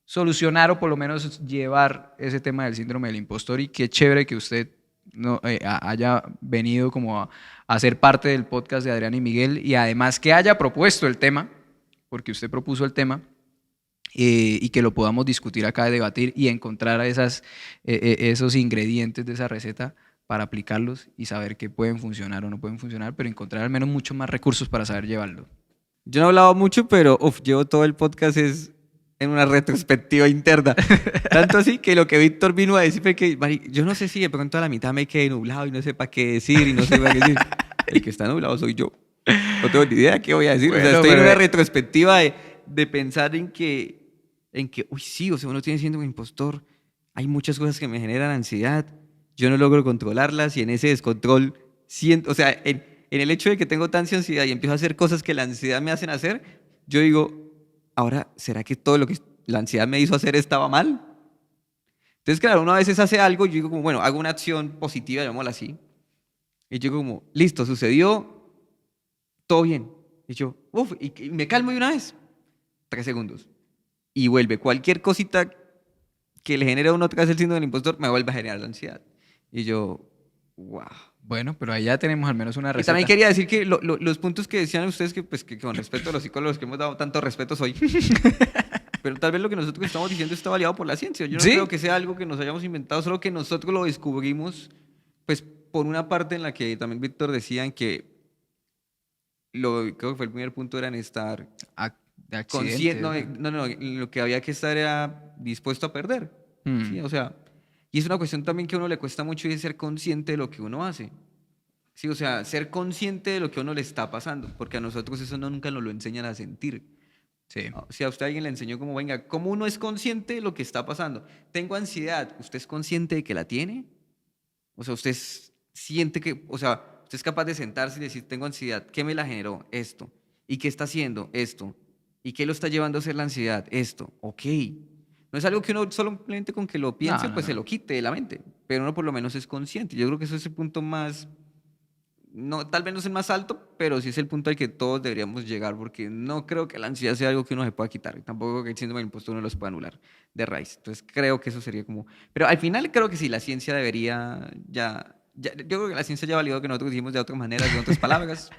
solucionar o por lo menos llevar ese tema del síndrome del impostor y qué chévere que usted haya venido como a ser parte del podcast de Adrián y Miguel y además que haya propuesto el tema, porque usted propuso el tema, y que lo podamos discutir acá, debatir y encontrar esos ingredientes de esa receta para aplicarlos y saber que pueden funcionar o no pueden funcionar, pero encontrar al menos muchos más recursos para saber llevarlo.
Yo no he hablado mucho, pero llevo todo el podcast es en una retrospectiva interna. Tanto así que lo que Víctor vino a decir fue que yo no sé si de pronto a la mitad me quedé nublado y no sé para qué decir y no sé para qué decir. El que está nublado soy yo. No tengo ni idea qué voy a decir.
Bueno,
o sea, estoy en
pero
una retrospectiva de pensar en que, uy, sí, o sea, uno tiene siendo un impostor. Hay muchas cosas que me generan ansiedad. Yo no logro controlarlas y en ese descontrol siento, o sea, en el hecho de que tengo tanta ansiedad y empiezo a hacer cosas que la ansiedad me hacen hacer, yo digo, ahora, ¿será que todo lo que la ansiedad me hizo hacer estaba mal? Entonces, claro, uno a veces hace algo y yo digo como, bueno, hago una acción positiva, llamémosla así. Y yo como, listo, sucedió, todo bien. Y yo, y me calmo de una vez. 3 segundos. Y vuelve. Cualquier cosita que le genere a uno otra vez el síndrome del impostor, me vuelve a generar la ansiedad. Y yo, wow.
Bueno, pero ahí ya tenemos al menos una
Y
receta.
también quería decir que los puntos que decían ustedes, que, pues, que con respeto a los psicólogos que hemos dado tanto respeto hoy, pero tal vez lo que nosotros estamos diciendo está validado por la ciencia. Yo no
¿Sí?
creo que sea algo que nos hayamos inventado, solo que nosotros lo descubrimos, pues por una parte en la que también Víctor decía en que creo que fue el primer punto era en estar
De accidente.
consciente, no, lo que había que estar era dispuesto a perder. Sí, o sea, y es una cuestión también que a uno le cuesta mucho y es ser consciente de lo que uno hace. Sí, o sea, ser consciente de lo que a uno le está pasando, porque a nosotros eso nunca nos lo enseñan a sentir.
Sí.
Si a usted alguien le enseñó como, venga, ¿cómo uno es consciente de lo que está pasando? Tengo ansiedad, ¿usted es consciente de que la tiene? O sea, usted siente que, o sea, usted es capaz de sentarse y decir, tengo ansiedad, ¿qué me la generó? Esto. ¿Y qué está haciendo? Esto. ¿Y qué lo está llevando a hacer la ansiedad? Esto. Ok. No es algo que uno solamente con que lo piense,
No,
pues se
no.
lo quite de la mente, pero uno por lo menos es consciente. Yo creo que eso es el punto más, no, tal vez no es el más alto, pero sí es el punto al que todos deberíamos llegar, porque no creo que la ansiedad sea algo que uno se pueda quitar, y tampoco creo que el síndrome del impostor uno los pueda anular de raíz. Entonces creo que eso sería como, pero al final creo que sí, la ciencia debería yo creo que la ciencia ya validó que nosotros dijimos de otras maneras, de otras palabras,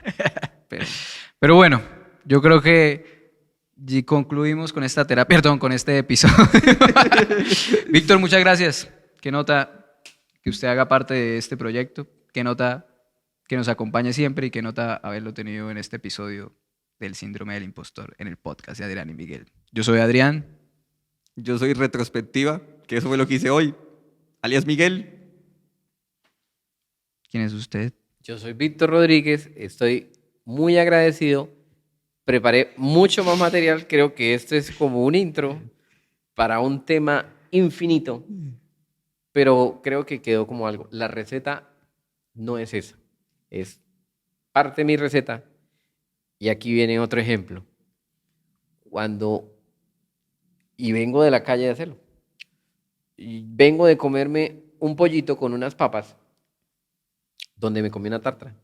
Pero bueno, yo creo que concluimos con esta terapia, perdón, con este episodio. Víctor, muchas gracias. Qué nota que usted haga parte de este proyecto. Qué nota que nos acompañe siempre y qué nota haberlo tenido en este episodio del síndrome del impostor en el podcast de Adrián y Miguel. Yo soy Adrián.
yo soy retrospectiva, que eso fue lo que hice hoy, alias Miguel.
¿Quién es usted?
Yo soy Víctor Rodríguez, estoy muy agradecido. Preparé mucho más material, creo que esto es como un intro para un tema infinito, pero creo que quedó como algo. La receta no es esa, es parte de mi receta. Y aquí viene otro ejemplo. Y vengo de la calle de hacerlo, y vengo de comerme un pollito con unas papas, donde me comí una tártara.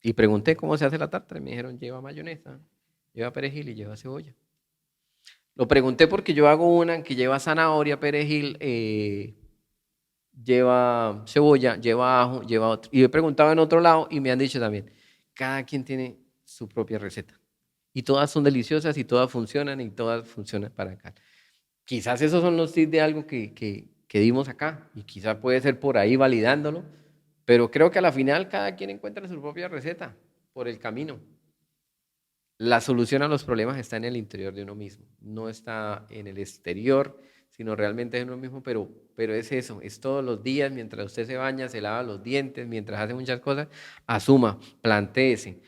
Y pregunté cómo se hace la tártara y me dijeron, lleva mayonesa, lleva perejil y lleva cebolla. Lo pregunté porque yo hago una que lleva zanahoria, perejil, lleva cebolla, lleva ajo, lleva otro. Y he preguntado en otro lado y me han dicho también, cada quien tiene su propia receta. Y todas son deliciosas y todas funcionan para acá. Quizás esos son los tips de algo que dimos acá y quizás puede ser por ahí validándolo. Pero creo que a la final cada quien encuentra su propia receta por el camino. La solución a los problemas está en el interior de uno mismo, no está en el exterior, sino realmente en uno mismo, pero es eso, es todos los días, mientras usted se baña, se lava los dientes, mientras hace muchas cosas, asuma, plantéese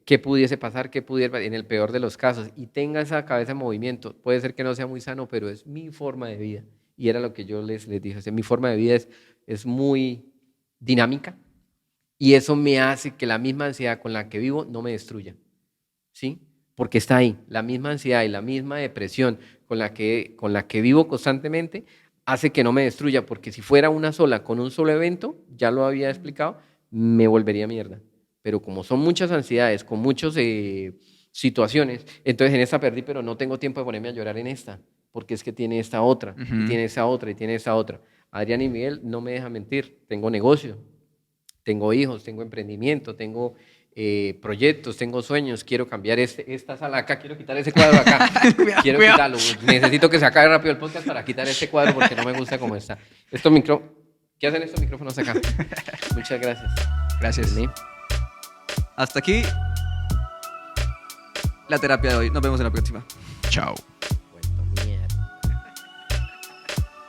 qué pudiese pasar, qué pudiera, en el peor de los casos, y tenga esa cabeza en movimiento. Puede ser que no sea muy sano, pero es mi forma de vida, y era lo que yo les dije, o sea, mi forma de vida es muy dinámica y eso me hace que la misma ansiedad con la que vivo no me destruya, ¿sí? Porque está ahí, la misma ansiedad y la misma depresión con la que vivo constantemente hace que no me destruya, porque si fuera una sola, con un solo evento, ya lo había explicado, me volvería mierda. Pero como son muchas ansiedades, con muchas situaciones, entonces en esta perdí, pero no tengo tiempo de ponerme a llorar en esta, porque es que tiene esta otra, y tiene esa otra, y tiene esa otra. Adrián y Miguel no me dejan mentir, tengo negocio, tengo hijos, tengo emprendimiento, tengo proyectos, tengo sueños, quiero cambiar esta sala acá, quiero quitar ese cuadro acá, quiero quitarlo, necesito que se acabe rápido el podcast para quitar este cuadro porque no me gusta cómo está. ¿Qué hacen estos micrófonos acá? Muchas gracias.
Gracias.
Vení.
Hasta aquí la terapia de hoy. Nos vemos en la próxima.
Chao.